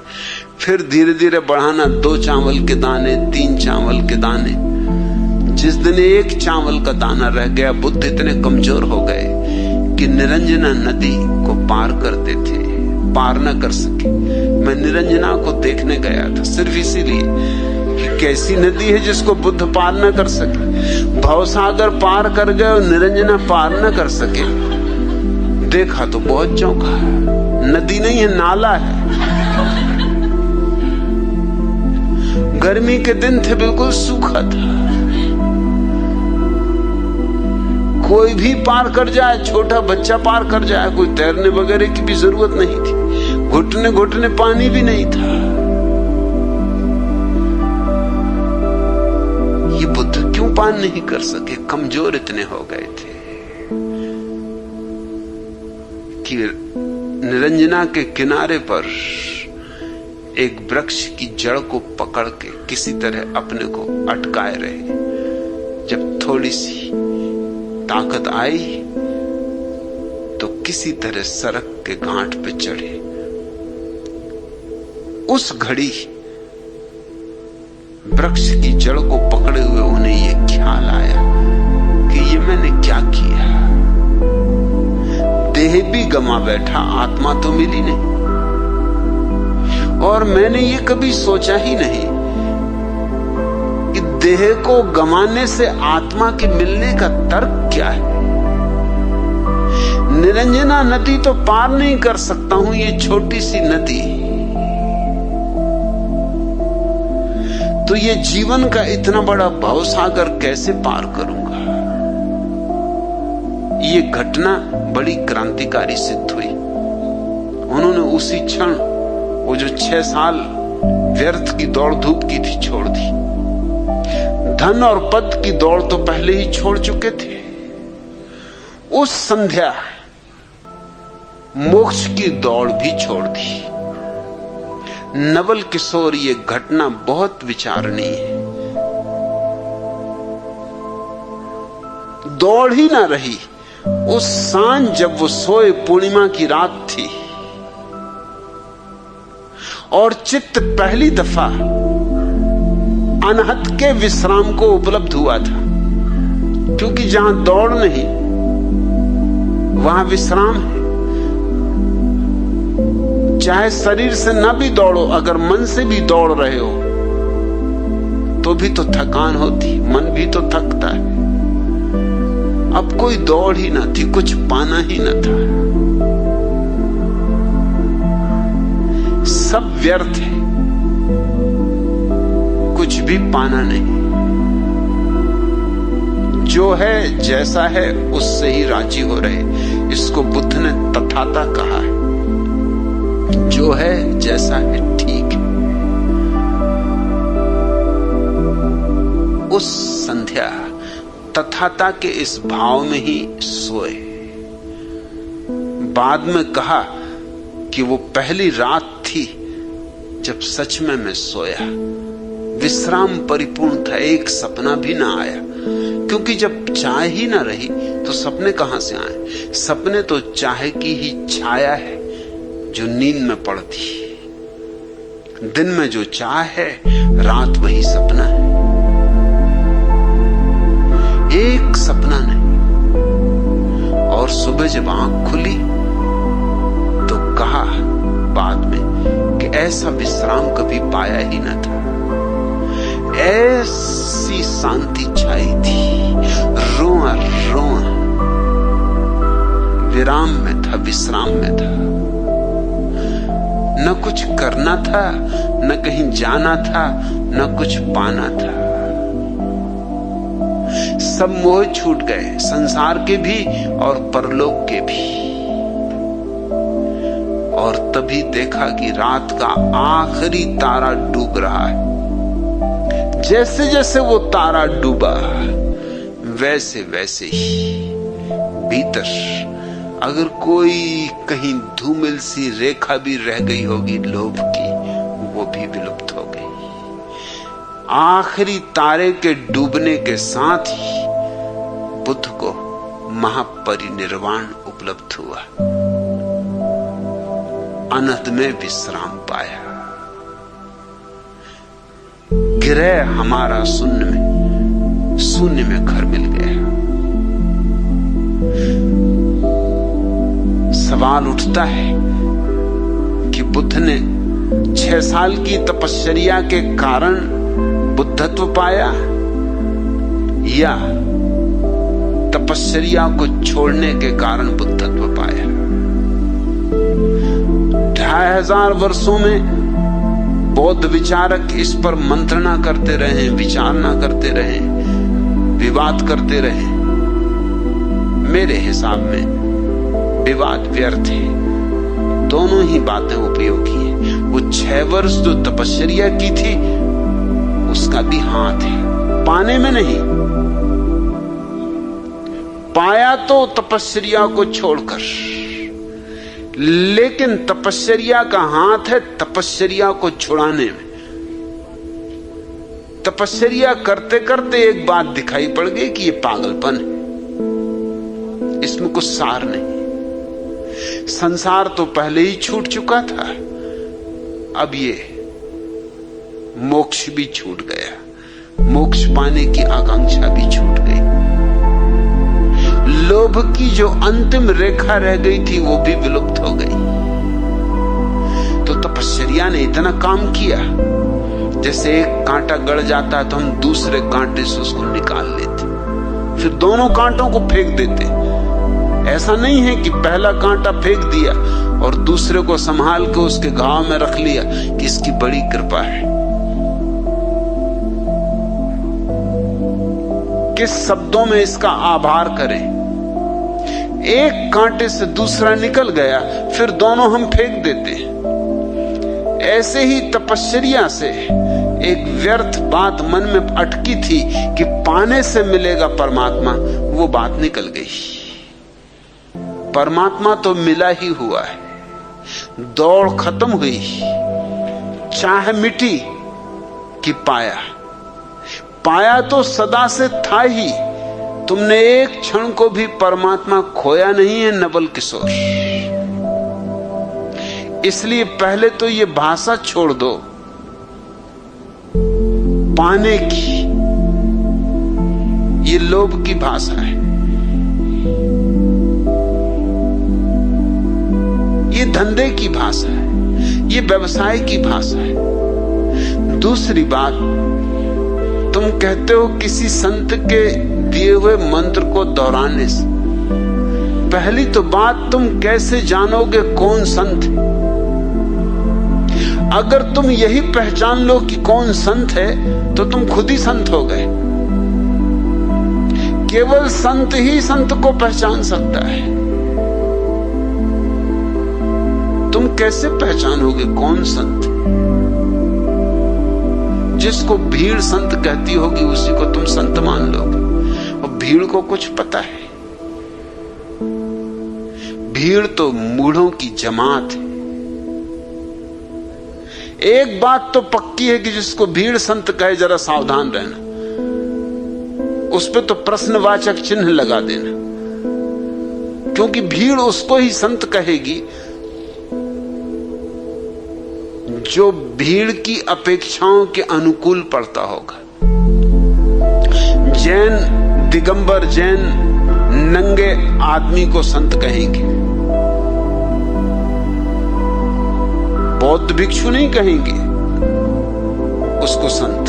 फिर धीरे धीरे बढ़ाना 2 चावल के दाने, 3 चावल के दाने। जिस दिन एक चावल का दाना रह गया, बुद्ध इतने कमजोर हो गए कि निरंजना नदी को पार करते थे, पार न कर सके। मैं निरंजना को देखने गया था सिर्फ इसीलिए कि कैसी नदी है जिसको बुद्ध पार न कर सके। भवसागर पार कर गए और निरंजना पार न कर सके। देखा तो बहुत चौंका, नदी नहीं है, नाला है। गर्मी के दिन थे, बिल्कुल सूखा था। कोई भी पार कर जाए, छोटा बच्चा पार कर जाए, कोई तैरने वगैरह की भी जरूरत नहीं थी। घुटने घुटने पानी भी नहीं था। ये बुद्ध क्यों पार नहीं कर सके? कमजोर इतने हो गए थे कि निरंजना के किनारे पर एक वृक्ष की जड़ को पकड़ के किसी तरह अपने को अटकाए रहे। जब थोड़ी सी ताकत आई तो किसी तरह सड़क के घाट पे चढ़े। उस घड़ी वृक्ष की जड़ को पकड़े हुए उन्हें यह ख्याल आया कि ये मैंने क्या किया। देह भी गंवा बैठा, आत्मा तो मिली नहीं। और मैंने ये कभी सोचा ही नहीं कि देह को गंवाने से आत्मा के मिलने का तर्क क्या है। निरंजना नदी तो पार नहीं कर सकता हूं, ये छोटी सी नदी, तो ये जीवन का इतना बड़ा भवसागर कैसे पार करूंगा। ये घटना बड़ी क्रांतिकारी सिद्ध हुई। उन्होंने उसी क्षण वो जो 6 साल व्यर्थ की दौड़ धूप की थी छोड़ दी। धन और पद की दौड़ तो पहले ही छोड़ चुके थे। उस संध्या मोक्ष की दौड़ भी छोड़ दी। नवल किशोर, ये घटना बहुत विचारणीय है। दौड़ ही ना रही। उस सांझ जब वो सोए, पूर्णिमा की रात थी और चित्त पहली दफा अनहत के विश्राम को उपलब्ध हुआ था, क्योंकि जहां दौड़ नहीं वहां विश्राम है। चाहे शरीर से ना भी दौड़ो, अगर मन से भी दौड़ रहे हो तो भी तो थकान होती, मन भी तो थकता है। अब कोई दौड़ ही ना थी, कुछ पाना ही ना था, सब व्यर्थ है, कुछ भी पाना नहीं। जो है जैसा है उससे ही राजी हो रहे। इसको बुद्ध ने तथाता कहा है। जो है जैसा है ठीक है। उस संध्या तथाता के इस भाव में ही सोए। बाद में कहा कि वो पहली रात थी जब सच में मैं सोया। विश्राम परिपूर्ण था, एक सपना भी ना आया, क्योंकि जब चाह ही ना रही तो सपने कहां से आए। सपने तो चाह की ही छाया है जो नींद में पड़ती। दिन में जो चाह है, रात वही सपना है। एक सपना नहीं। और सुबह जब आंख खुली तो कहा बाद में कि ऐसा विश्राम कभी पाया ही न था। ऐसी शांति छाई थी, रोआ रोआ विराम में था, विश्राम में था। न कुछ करना था, न कहीं जाना था, न कुछ पाना था। सब मोह छूट गए, संसार के भी और परलोक के भी। और तभी देखा कि रात का आखिरी तारा डूब रहा है। जैसे जैसे वो तारा डूबा, वैसे वैसे ही भीतर अगर कोई कहीं धूमिल सी रेखा भी रह गई होगी लोभ की, वो भी विलुप्त हो गई। आखिरी तारे के डूबने के साथ ही बुद्ध को महापरिनिर्वाण उपलब्ध हुआ। अनंत में विश्राम पाया। गिरह हमारा शून्य में घर मिल गया। सवाल उठता है कि बुद्ध ने 6 साल की तपश्चर्या के कारण बुद्धत्व पाया या तपश्चर्या को छोड़ने के कारण बुद्धत्व पाया। 2500 वर्षों में बौद्ध विचारक इस पर मंत्रणा करते रहे, विचारना करते रहे, विवाद करते रहे। मेरे हिसाब में विवाद व्यर्थ है। दोनों ही बातें उपयोगी है। वो 6 वर्ष जो तपश्चर्या की थी उसका भी हाथ है, पाने में नहीं। पाया तो तपश्चर्या को छोड़कर, लेकिन तपश्चर्या का हाथ है तपश्चर्या को छुड़ाने में। तपश्चर्या करते करते एक बात दिखाई पड़ गई कि ये पागलपन है, इसमें कुछ सार नहीं। संसार तो पहले ही छूट चुका था, अब ये मोक्ष भी छूट गया, मोक्ष पाने की आकांक्षा भी छूट गई। लोभ की जो अंतिम रेखा रह गई थी वो भी विलुप्त हो गई। तो तपश्चर्या ने इतना काम किया, जैसे एक कांटा गड़ जाता है तो हम दूसरे कांटे से उसको निकाल लेते, फिर दोनों कांटों को फेंक देते। ऐसा नहीं है कि पहला कांटा फेंक दिया और दूसरे को संभाल के उसके घाव में रख लिया कि इसकी बड़ी कृपा है। किस शब्दों में इसका आभार करें। एक कांटे से दूसरा निकल गया, फिर दोनों हम फेंक देते। ऐसे ही तपश्चर्या से एक व्यर्थ बात मन में अटकी थी कि पाने से मिलेगा परमात्मा, वो बात निकल गई। परमात्मा तो मिला ही हुआ है, दौड़ खत्म हुई, चाह मिटी कि पाया। पाया तो सदा से था ही, तुमने एक क्षण को भी परमात्मा खोया नहीं है नवल किशोर। इसलिए पहले तो ये भाषा छोड़ दो पाने की, ये लोभ की भाषा है, ये धंधे की भाषा है, ये व्यवसाय की भाषा है। दूसरी बात, तुम कहते हो किसी संत के दिए हुए मंत्र को दोहराने से। पहली तो बात, तुम कैसे जानोगे कौन संत है? अगर तुम यही पहचान लो कि कौन संत है तो तुम खुद ही संत हो गए। केवल संत ही संत को पहचान सकता है। तुम कैसे पहचानोगे कौन संत? जिसको भीड़ संत कहती होगी उसी को तुम संत मान लोगे, और भीड़ को कुछ पता है। भीड़ तो मूढ़ों की जमात है। एक बात तो पक्की है कि जिसको भीड़ संत कहे जरा सावधान रहना, उस पे तो प्रश्नवाचक चिन्ह लगा देना, क्योंकि भीड़ उसको ही संत कहेगी जो भीड़ की अपेक्षाओं के अनुकूल पड़ता होगा। जैन दिगंबर जैन नंगे आदमी को संत कहेंगे, बौद्ध भिक्षु नहीं कहेंगे उसको संत।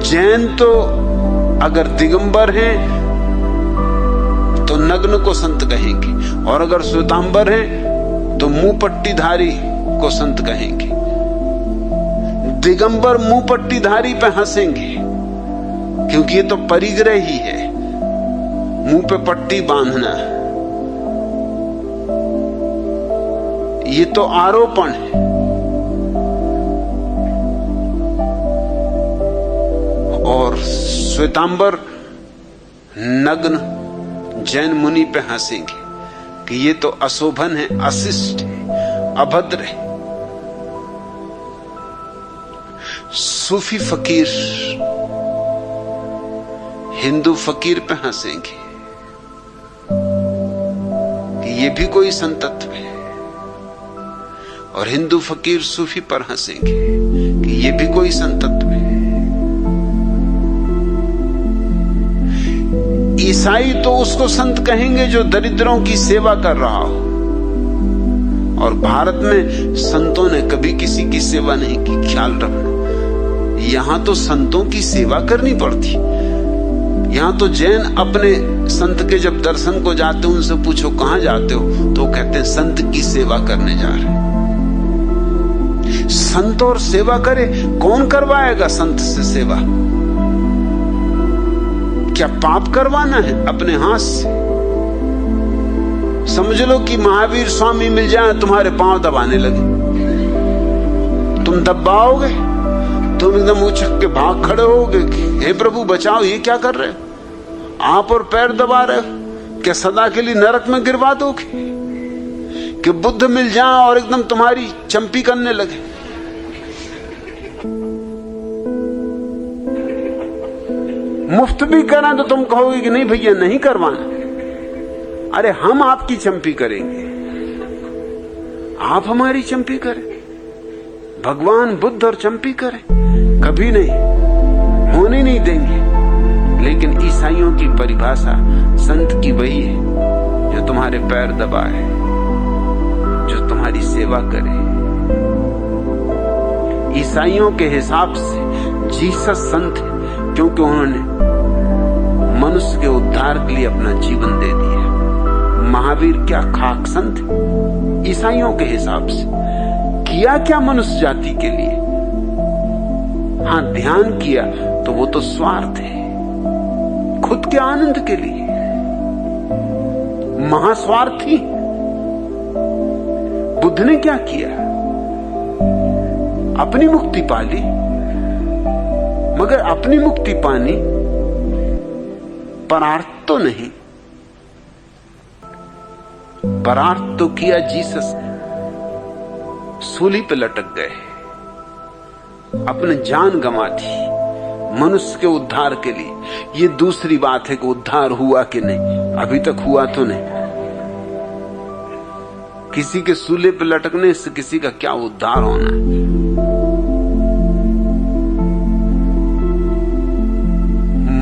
जैन तो अगर दिगंबर हैं तो नग्न को संत कहेंगे, और अगर श्वेतांबर हैं तो मुंह पट्टीधारी को संत कहेंगे। दिगंबर मुंह पट्टीधारी पे हंसेंगे, क्योंकि ये तो परिग्रह ही है, मुंह पे पट्टी बांधना, ये तो आरोपण है। और श्वेतांबर नग्न जैन मुनि पे हंसेंगे कि ये तो अशोभन है, अशिष्ट है, अभद्र है। सूफी फकीर हिंदू फकीर पे हंसेंगे कि ये भी कोई संतत्व है, और हिंदू फकीर सूफी पर हंसेंगे कि ये भी कोई संतत्व है। ईसाई तो उसको संत कहेंगे जो दरिद्रों की सेवा कर रहा हो, और भारत में संतों ने कभी किसी की सेवा नहीं की, ख्याल रखना। यहां तो संतों की सेवा करनी पड़ती। यहां तो जैन अपने संत के जब दर्शन को जाते हो, उनसे पूछो कहां जाते हो, तो वो कहते हैं संत की सेवा करने जा रहे हैं। संत और सेवा करे, कौन करवाएगा संत से सेवा? क्या पाप करवाना है अपने हाथ से? समझ लो कि महावीर स्वामी मिल जाए, तुम्हारे पांव दबाने लगे, तुम दबाओगे, तुम एकदम उछक के भाग खड़े होगे कि हे प्रभु बचाओ, ये क्या कर रहे हो? आप और पैर दबा रहे हो, क्या सदा के लिए नरक में गिरवा दोगे? कि बुद्ध मिल जाए और एकदम तुम्हारी चंपी करने लगे? मुफ्त भी करा तो तुम कहोगे कि नहीं भैया नहीं करवाना। अरे हम आपकी चंपी करेंगे, आप हमारी चंपी करें। भगवान बुद्ध और चंपी करें? कभी नहीं, होने नहीं देंगे। लेकिन ईसाइयों की परिभाषा संत की वही है जो तुम्हारे पैर दबाए, जो तुम्हारी सेवा करे। ईसाइयों के हिसाब से जीसस संत है क्योंकि उन्होंने मनुष्य के उद्धार के लिए अपना जीवन दे दिया। महावीर क्या खाक संत है? ईसाइयों के हिसाब से किया क्या मनुष्य जाति के लिए? हां, ध्यान किया तो वो तो स्वार्थ है, खुद के आनंद के लिए, महास्वार्थी। बुद्ध ने क्या किया? अपनी मुक्ति पाली, मगर अपनी मुक्ति पानी परार्थ तो नहीं, परार्थ तो किया जीसस ने। सूली पे लटक गए, अपने जान गंवा दी मनुष्य के उद्धार के लिए। ये दूसरी बात है कि उद्धार हुआ कि नहीं, अभी तक हुआ तो नहीं। किसी के सूले पे लटकने से किसी का क्या उद्धार होना है?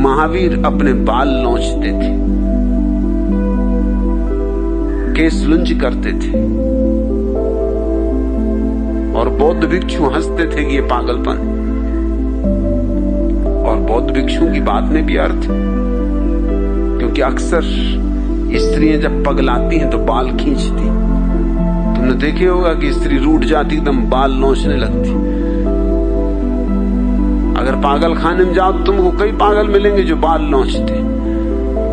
महावीर अपने बाल नोचते थे, केस लुंज करते थे, और बौद्ध भिक्षु हंसते थे कि ये पागलपन। और बौद्ध भिक्षु की बात में भी अर्थ है, क्योंकि अक्सर स्त्रियां जब पगलाती हैं तो बाल खींचती। तुमने देखे होगा कि स्त्री रूठ जाती एकदम बाल नोचने लगती। अगर पागल खाने में जाओ तो तुमको कई पागल मिलेंगे जो बाल नोचते।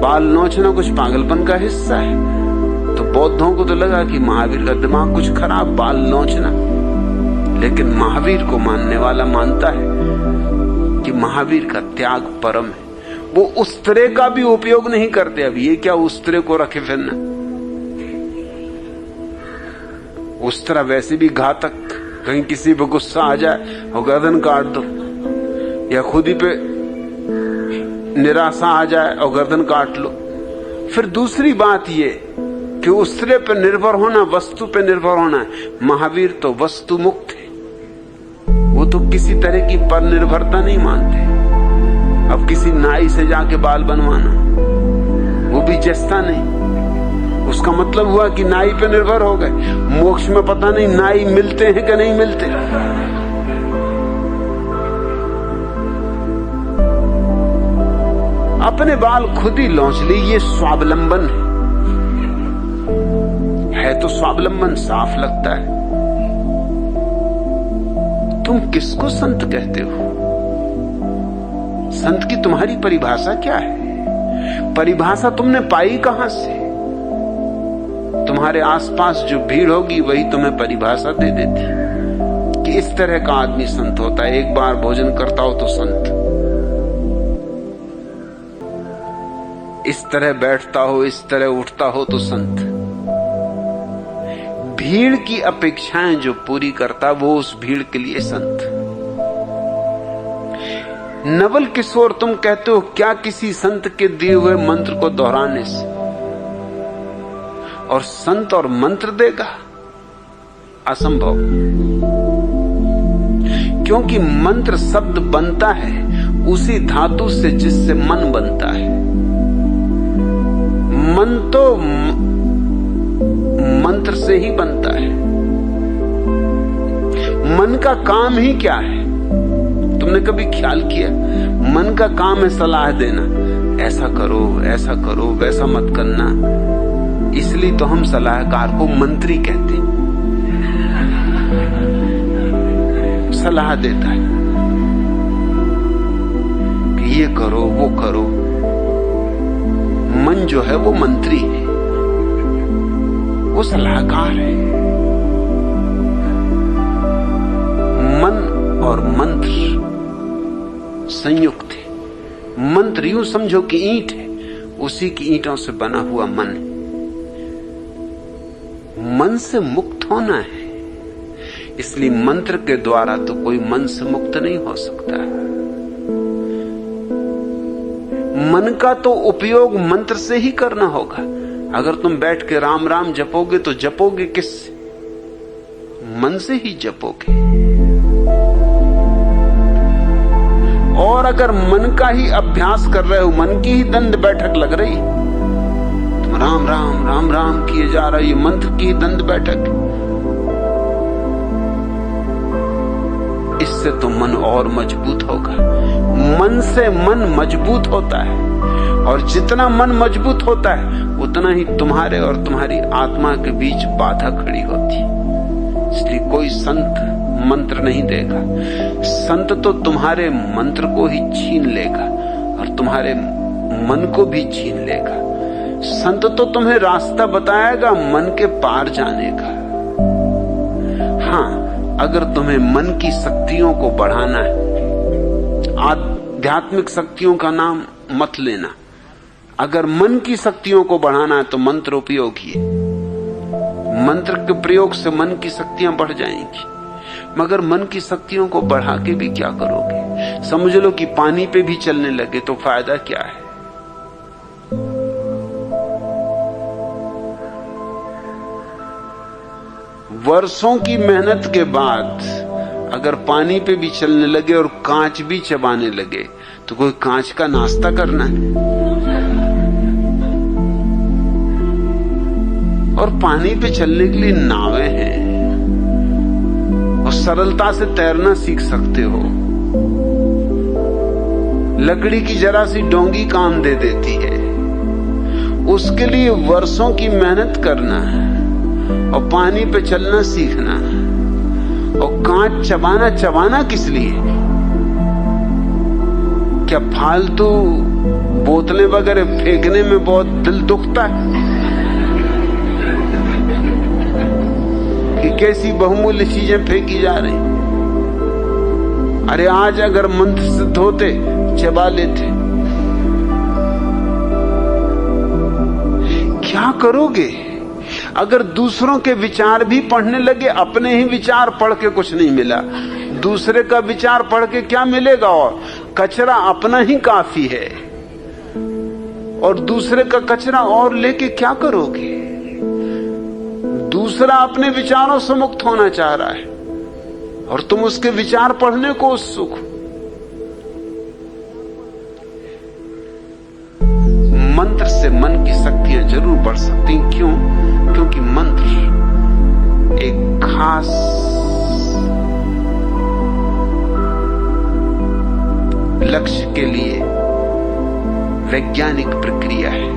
बाल नोचना कुछ पागलपन का हिस्सा है। तो बौद्धों को तो लगा कि महावीर का दिमाग कुछ खराब, बाल नोचना। लेकिन महावीर को मानने वाला मानता है कि महावीर का त्याग परम है। वो उस्तरे का भी उपयोग नहीं करते। अब ये क्या उस्तरे को रखे फिरना? उस्तरा वैसे भी घातक, कहीं किसी पे गुस्सा आ जाए और गर्दन काट दो, या खुद ही पे निराशा आ जाए और गर्दन काट लो। फिर दूसरी बात ये कि उस्तरे पे निर्भर होना, वस्तु पे निर्भर होना है। महावीर तो वस्तु मुक्त है, वो तो किसी तरह की पर निर्भरता नहीं मानते। अब किसी नाई से जाके बाल बनवाना, वो भी जस्ता नहीं। उसका मतलब हुआ कि नाई पे निर्भर हो गए। मोक्ष में पता नहीं नाई मिलते हैं कि नहीं मिलते। अपने बाल खुद ही लौंच ली, ये स्वावलंबन है तो स्वावलंबन साफ लगता है। तुम किसको संत कहते हो? संत की तुम्हारी परिभाषा क्या है? परिभाषा तुमने पाई कहां से? तुम्हारे आसपास जो भीड़ होगी वही तुम्हें परिभाषा दे देती कि इस तरह का आदमी संत होता है। एक बार भोजन करता हो तो संत, इस तरह बैठता हो, इस तरह उठता हो तो संत। भीड़ की अपेक्षाएं जो पूरी करता वो उस भीड़ के लिए संत। नवल किशोर, तुम कहते हो क्या किसी संत के दिए हुए मंत्र को दोहराने से और संत और मंत्र देगा? असंभव। क्योंकि मंत्र शब्द बनता है उसी धातु से जिससे मन बनता है। मन तो मंत्र से ही बनता है। मन का काम ही क्या है? तुमने कभी ख्याल किया? मन का काम है सलाह देना, ऐसा करो, ऐसा करो, वैसा मत करना। इसलिए तो हम सलाहकार को मंत्री कहते हैं। सलाह देता है कि ये करो, वो करो। मन जो है वो मंत्री है, वो सलाहकार है। मन और मंत्र संयुक्त है। मंत्र यूं समझो कि ईंट है, उसी की ईंटों से बना हुआ मन है। मन से मुक्त होना है, इसलिए मंत्र के द्वारा तो कोई मन से मुक्त नहीं हो सकता। मन का तो उपयोग मंत्र से ही करना होगा। अगर तुम बैठ के राम राम जपोगे तो जपोगे किससे? मन से ही जपोगे। और अगर मन का ही अभ्यास कर रहे हो, मन की ही दंड बैठक लग रही, तुम राम राम राम राम किए जा रहे हो, ये मंत्र की ही दंड बैठक, इससे तो मन और मजबूत होगा। मन से मन मजबूत होता है, और जितना मन मजबूत होता है उतना ही तुम्हारे और तुम्हारी आत्मा के बीच बाधा खड़ी होती है। इसलिए कोई संत मंत्र नहीं देगा, संत तो तुम्हारे मंत्र को ही छीन लेगा और तुम्हारे मन को भी छीन लेगा। संत तो तुम्हें रास्ता बताएगा मन के पार जाने का। हाँ, अगर तुम्हें मन की शक्तियों को बढ़ाना है, आध्यात्मिक शक्तियों का नाम मत लेना। अगर मन की शक्तियों को बढ़ाना है तो मंत्र उपयोगी है। मंत्र के प्रयोग से मन की शक्तियां बढ़ जाएंगी, मगर मन की शक्तियों को बढ़ा के भी क्या करोगे? समझ लो कि पानी पे भी चलने लगे तो फायदा क्या है? वर्षों की मेहनत के बाद अगर पानी पे भी चलने लगे और कांच भी चबाने लगे तो कोई कांच का नाश्ता करना है? और पानी पे चलने के लिए नावें हैं और सरलता से तैरना सीख सकते हो। लकड़ी की जरा सी डोंगी काम दे देती है, उसके लिए वर्षों की मेहनत करना और पानी पे चलना सीखना। और कांच चबाना किस लिए? क्या फालतू बोतलें वगैरह फेंकने में बहुत दिल दुखता है कि कैसी बहुमूल्य चीजें फेंकी जा रही? अरे आज अगर मंत्र सिद्ध होते चबा लेते। क्या करोगे अगर दूसरों के विचार भी पढ़ने लगे? अपने ही विचार पढ़ के कुछ नहीं मिला, दूसरे का विचार पढ़ के क्या मिलेगा? और कचरा अपना ही काफी है, और दूसरे का कचरा और लेके क्या करोगे? दूसरा अपने विचारों से मुक्त होना चाह रहा है और तुम उसके विचार पढ़ने को उत्सुक हो। मंत्र से मन की शक्तियां जरूर बढ़ सकती। क्यों? क्योंकि मंत्र एक खास लक्ष्य के लिए वैज्ञानिक प्रक्रिया है।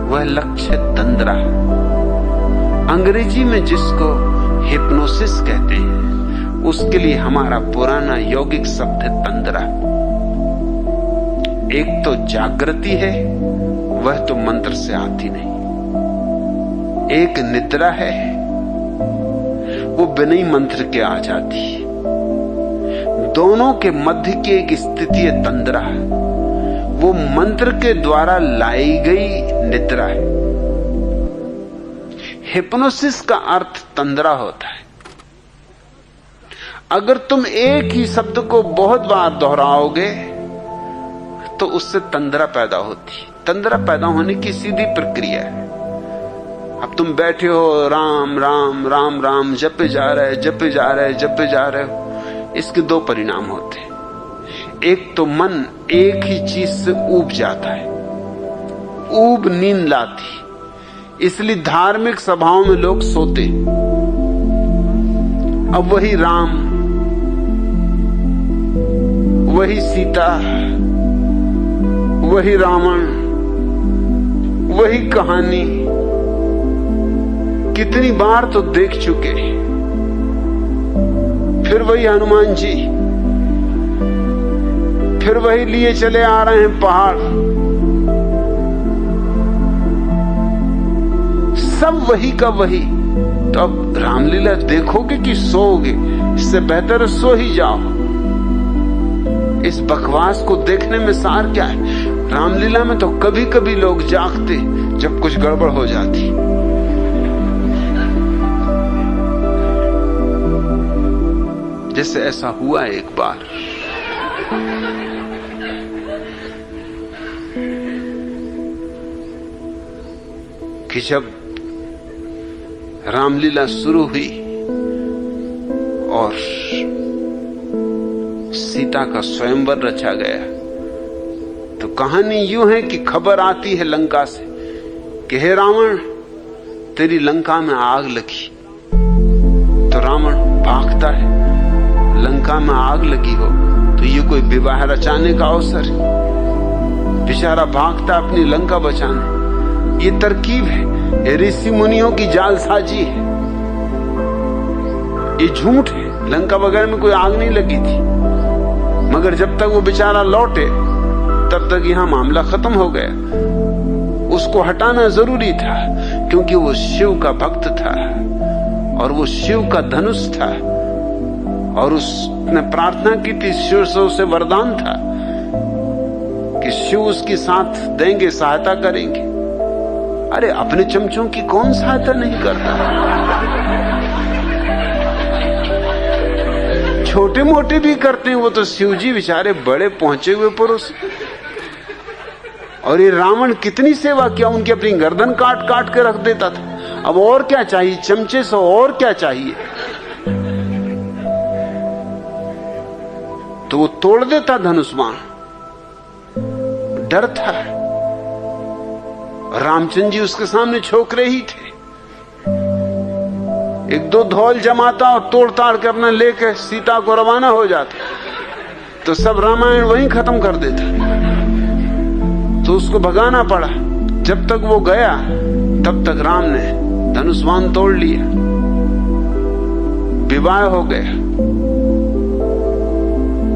वह लक्ष्य तंद्रा, अंग्रेजी में जिसको हिप्नोसिस कहते हैं, उसके लिए हमारा पुराना यौगिक शब्द है तंद्रा। एक तो जागृति है, वह तो मंत्र से आती नहीं। एक निद्रा है, वो बिना ही मंत्र के आ जाती है। दोनों के मध्य की एक स्थिति है तंद्रा, वो मंत्र के द्वारा लाई गई निद्रा है। हिप्नोसिस का अर्थ तंद्रा होता है। अगर तुम एक ही शब्द को बहुत बार दोहराओगे तो उससे तंद्रा पैदा होती। तंद्रा पैदा होने की सीधी प्रक्रिया है। अब तुम बैठे हो, राम राम राम राम जपे जा रहे, जपे जा रहे, जपे जा रहे हो, इसके दो परिणाम होते हैं। एक तो मन एक ही चीज से ऊब जाता है, ऊब नींद लाती, इसलिए धार्मिक सभाओं में लोग सोते। अब वही राम, वही सीता, वही रावण, वही कहानी कितनी बार तो देख चुके। फिर वही हनुमान जी, फिर वही लिए चले आ रहे हैं पहाड़, सब वही का वही। तो अब रामलीला देखोगे कि सोओगे? इससे बेहतर सो ही जाओ। इस बकवास को देखने में सार क्या है? रामलीला में तो कभी कभी लोग जागते जब कुछ गड़बड़ हो जाती। जैसे ऐसा हुआ एक बार, कि जब रामलीला शुरू हुई और सीता का स्वयंवर रचा गया, तो कहानी यूं है कि खबर आती है लंका से कि हे रावण, तेरी लंका में आग लगी। तो रावण भागता है। लंका में आग लगी हो तो ये कोई विवाह रचाने का अवसर है। बेचारा भागता अपनी लंका बचाने। ये तरकीब है, ये ऋषि मुनियों की जालसाजी है, ये झूठ है। लंका वगैरह में कोई आग नहीं लगी थी, मगर जब तक वो बेचारा लौटे तब तक यहां मामला खत्म हो गया। उसको हटाना जरूरी था क्योंकि वो शिव का भक्त था और वो शिव का धनुष था और उसने प्रार्थना की थी, शिव से उसे वरदान था कि शिव उसकी साथ देंगे, सहायता करेंगे। अरे अपने चमचों की कौन सहायता नहीं करता? छोटे मोटे भी करते हैं, वो तो शिव जी बेचारे बड़े पहुंचे हुए पुरुष। और ये रावण कितनी सेवा किया, उनकी अपनी गर्दन काट काट के रख देता था। अब और क्या चाहिए चमचे से, और क्या चाहिए? तो वो तोड़ देता धनुष बाण। डर था। रामचंद्र जी उसके सामने छोकरे ही थे। एक दो धौल जमाता और तोड़ ताड़ के अपना लेके सीता को रवाना हो जाता, तो सब रामायण वहीं खत्म कर देता। तो उसको भगाना पड़ा। जब तक वो गया तब तक राम ने धनुष्बाण तोड़ लिया, विवाह हो गया।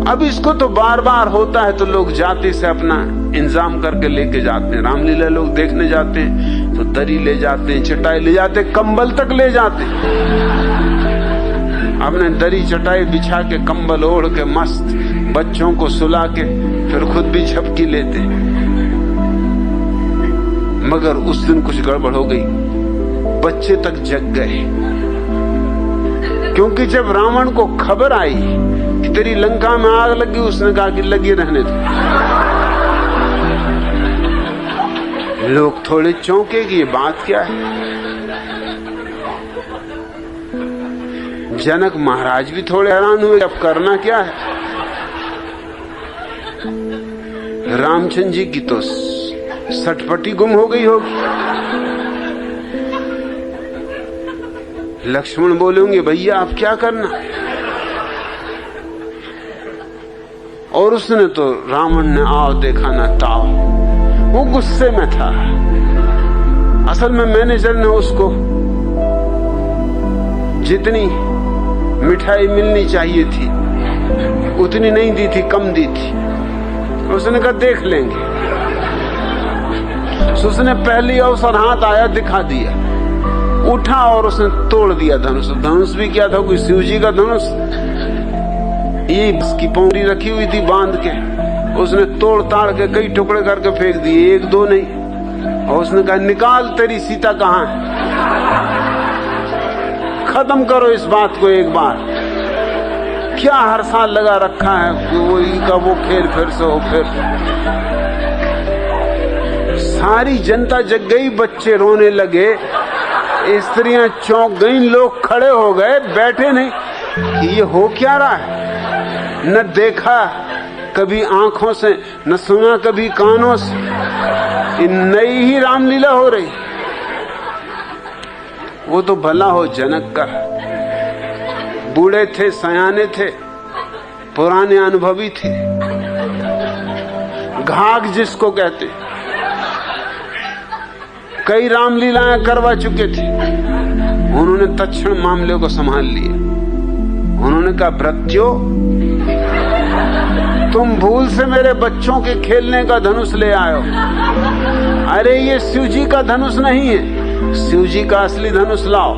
अब इसको तो बार बार होता है तो लोग जाति से अपना इंतजाम करके लेके जाते हैं। रामलीला लोग देखने जाते हैं तो दरी ले जाते हैं, चटाई ले जाते हैं, कंबल तक ले जाते हैं। अपने दरी चटाई बिछा के कंबल ओढ़ के मस्त बच्चों को सुला के फिर खुद भी झपकी लेते हैं। मगर उस दिन कुछ गड़बड़ हो गई, बच्चे तक जग गए। क्योंकि जब रावण को खबर आई कि तेरी लंका में आग लगी, उसने कहा कि लगी रहने दो। लोग थोड़े चौंके कि ये बात क्या है। जनक महाराज भी थोड़े हैरान हुए, अब करना क्या है। रामचंद्र जी की तो सटपटी गुम हो गई होगी। लक्ष्मण बोले होंगे भैया आप क्या करना। और उसने तो रावण ने आओ देखा ना ताओ, वो गुस्से में था। असल में मैनेजर ने उसको जितनी मिठाई मिलनी चाहिए थी उतनी नहीं दी थी, कम दी थी। उसने कहा देख लेंगे। उसने पहली अवसर हाथ आया दिखा दिया, उठा और उसने तोड़ दिया धनुष। धनुष भी क्या था, कोई शिव जी का धनुष। ये इसकी पौड़ी रखी हुई थी बांध के, उसने तोड़ ताड़ के कई टुकड़े करके फेंक दिए, एक दो नहीं। और उसने कहा निकाल तेरी सीता कहाँ है, खत्म करो इस बात को एक बार। क्या हर साल लगा रखा है वही का वो खेल, फिर से हो। फिर सारी जनता जग गई, बच्चे रोने लगे, स्त्रियां चौंक गईं, लोग खड़े हो गए, बैठे नहीं कि ये हो क्या रहा है। न देखा कभी आंखों से, न सुना कभी कानों से, नई ही रामलीला हो रही। वो तो भला हो जनक का, बूढ़े थे, सयाने थे, पुराने अनुभवी थे, घाघ जिसको कहते, कई रामलीलाएं करवा चुके थे। उन्होंने तत्क्षण मामले को संभाल लिया। उन्होंने कहा भृत्यो, तुम भूल से मेरे बच्चों के खेलने का धनुष ले आयो। अरे ये शिव जी का धनुष नहीं है, शिव जी का असली धनुष लाओ।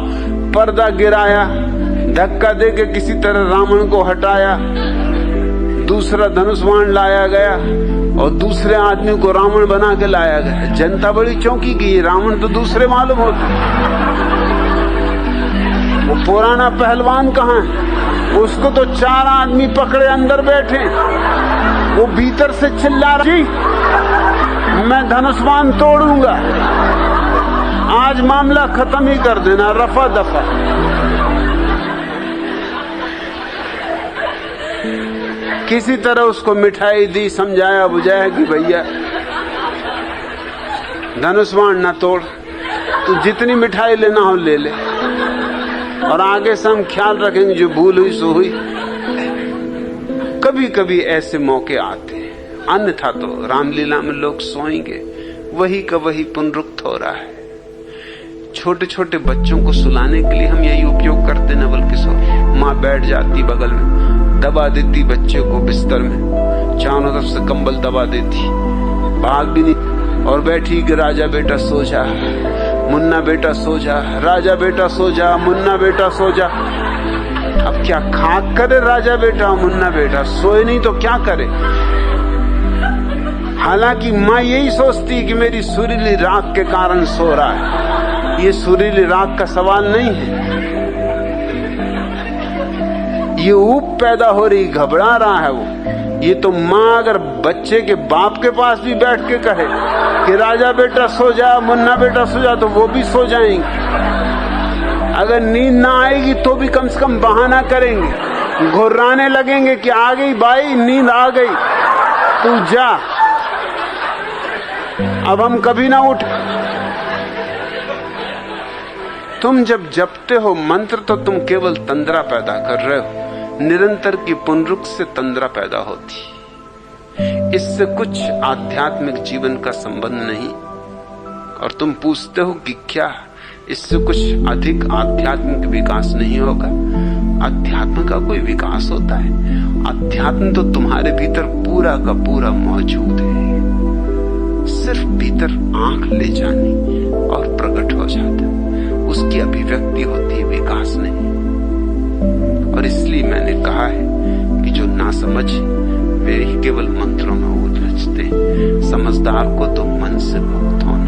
पर्दा गिराया, धक्का देके किसी तरह रावण को हटाया, दूसरा धनुष बाण लाया गया, और दूसरे आदमी को रावण बना के लाया गया। जनता बड़ी चौंकी की, रावण तो दूसरे मालूम होते। वो पुराना पहलवान कहाँ है? उसको तो 4 आदमी पकड़े अंदर बैठे, वो भीतर से चिल्ला रहा, जी मैं धनुष्बाण तोड़ूंगा, आज मामला खत्म ही कर देना, रफा दफा। किसी तरह उसको मिठाई दी, समझाया बुझाया कि भैया धनुष्बाण ना तोड़, तू जितनी मिठाई लेना हो ले ले, और आगे से हम ख्याल रखेंगे, जो भूल हुई सो हुई। कभी कभी ऐसे मौके आते हैं, अन्यथा तो रामलीला में लोग सोएंगे, वही का वही पुनरुक्त हो रहा है। छोटे छोटे बच्चों को सुलाने के लिए हम यही उपयोग करते न, बल्कि सो माँ बैठ जाती बगल में, दबा देती बच्चे को बिस्तर में, चारों तरफ से कंबल दबा देती, भाग भी नहीं, और बैठी कि राजा बेटा सो जा, मुन्ना बेटा सो जा, राजा बेटा सो जा, मुन्ना बेटा सो जा। अब क्या खाक करे राजा बेटा मुन्ना बेटा, सोए नहीं तो क्या करे। हालांकि माँ यही सोचती कि मेरी सुरीली राग के कारण सो रहा है। ये सुरीली राग का सवाल नहीं है, ये ऊप पैदा हो रही, घबरा रहा है वो। ये तो माँ अगर बच्चे के बाप के पास भी बैठ के कहे कि राजा बेटा सो जा, मुन्ना बेटा सो जा, तो वो भी सो जाएंगे। अगर नींद ना आएगी तो भी कम से कम बहाना करेंगे, घुर्राने लगेंगे कि आ गई भाई, नींद आ गई, तू जा, अब हम कभी ना उठ। तुम जब जपते हो मंत्र तो तुम केवल तंद्रा पैदा कर रहे हो, निरंतर की पुनरुक्त से तंद्रा पैदा होती, इससे कुछ आध्यात्मिक जीवन का संबंध नहीं। और तुम पूछते हो कि क्या इससे कुछ अधिक आध्यात्मिक विकास नहीं होगा? अध्यात्म का कोई विकास होता है? अध्यात्म तो तुम्हारे भीतर पूरा का पूरा मौजूद है, सिर्फ भीतर आंख ले जानी और प्रकट हो जाता, उसकी अभिव्यक्ति होती है, विकास नहीं। और इसलिए मैंने कहा है कि जो ना समझ वे ही केवल मंत्रों में उलझते, समझदार को तो मन से मुक्त होना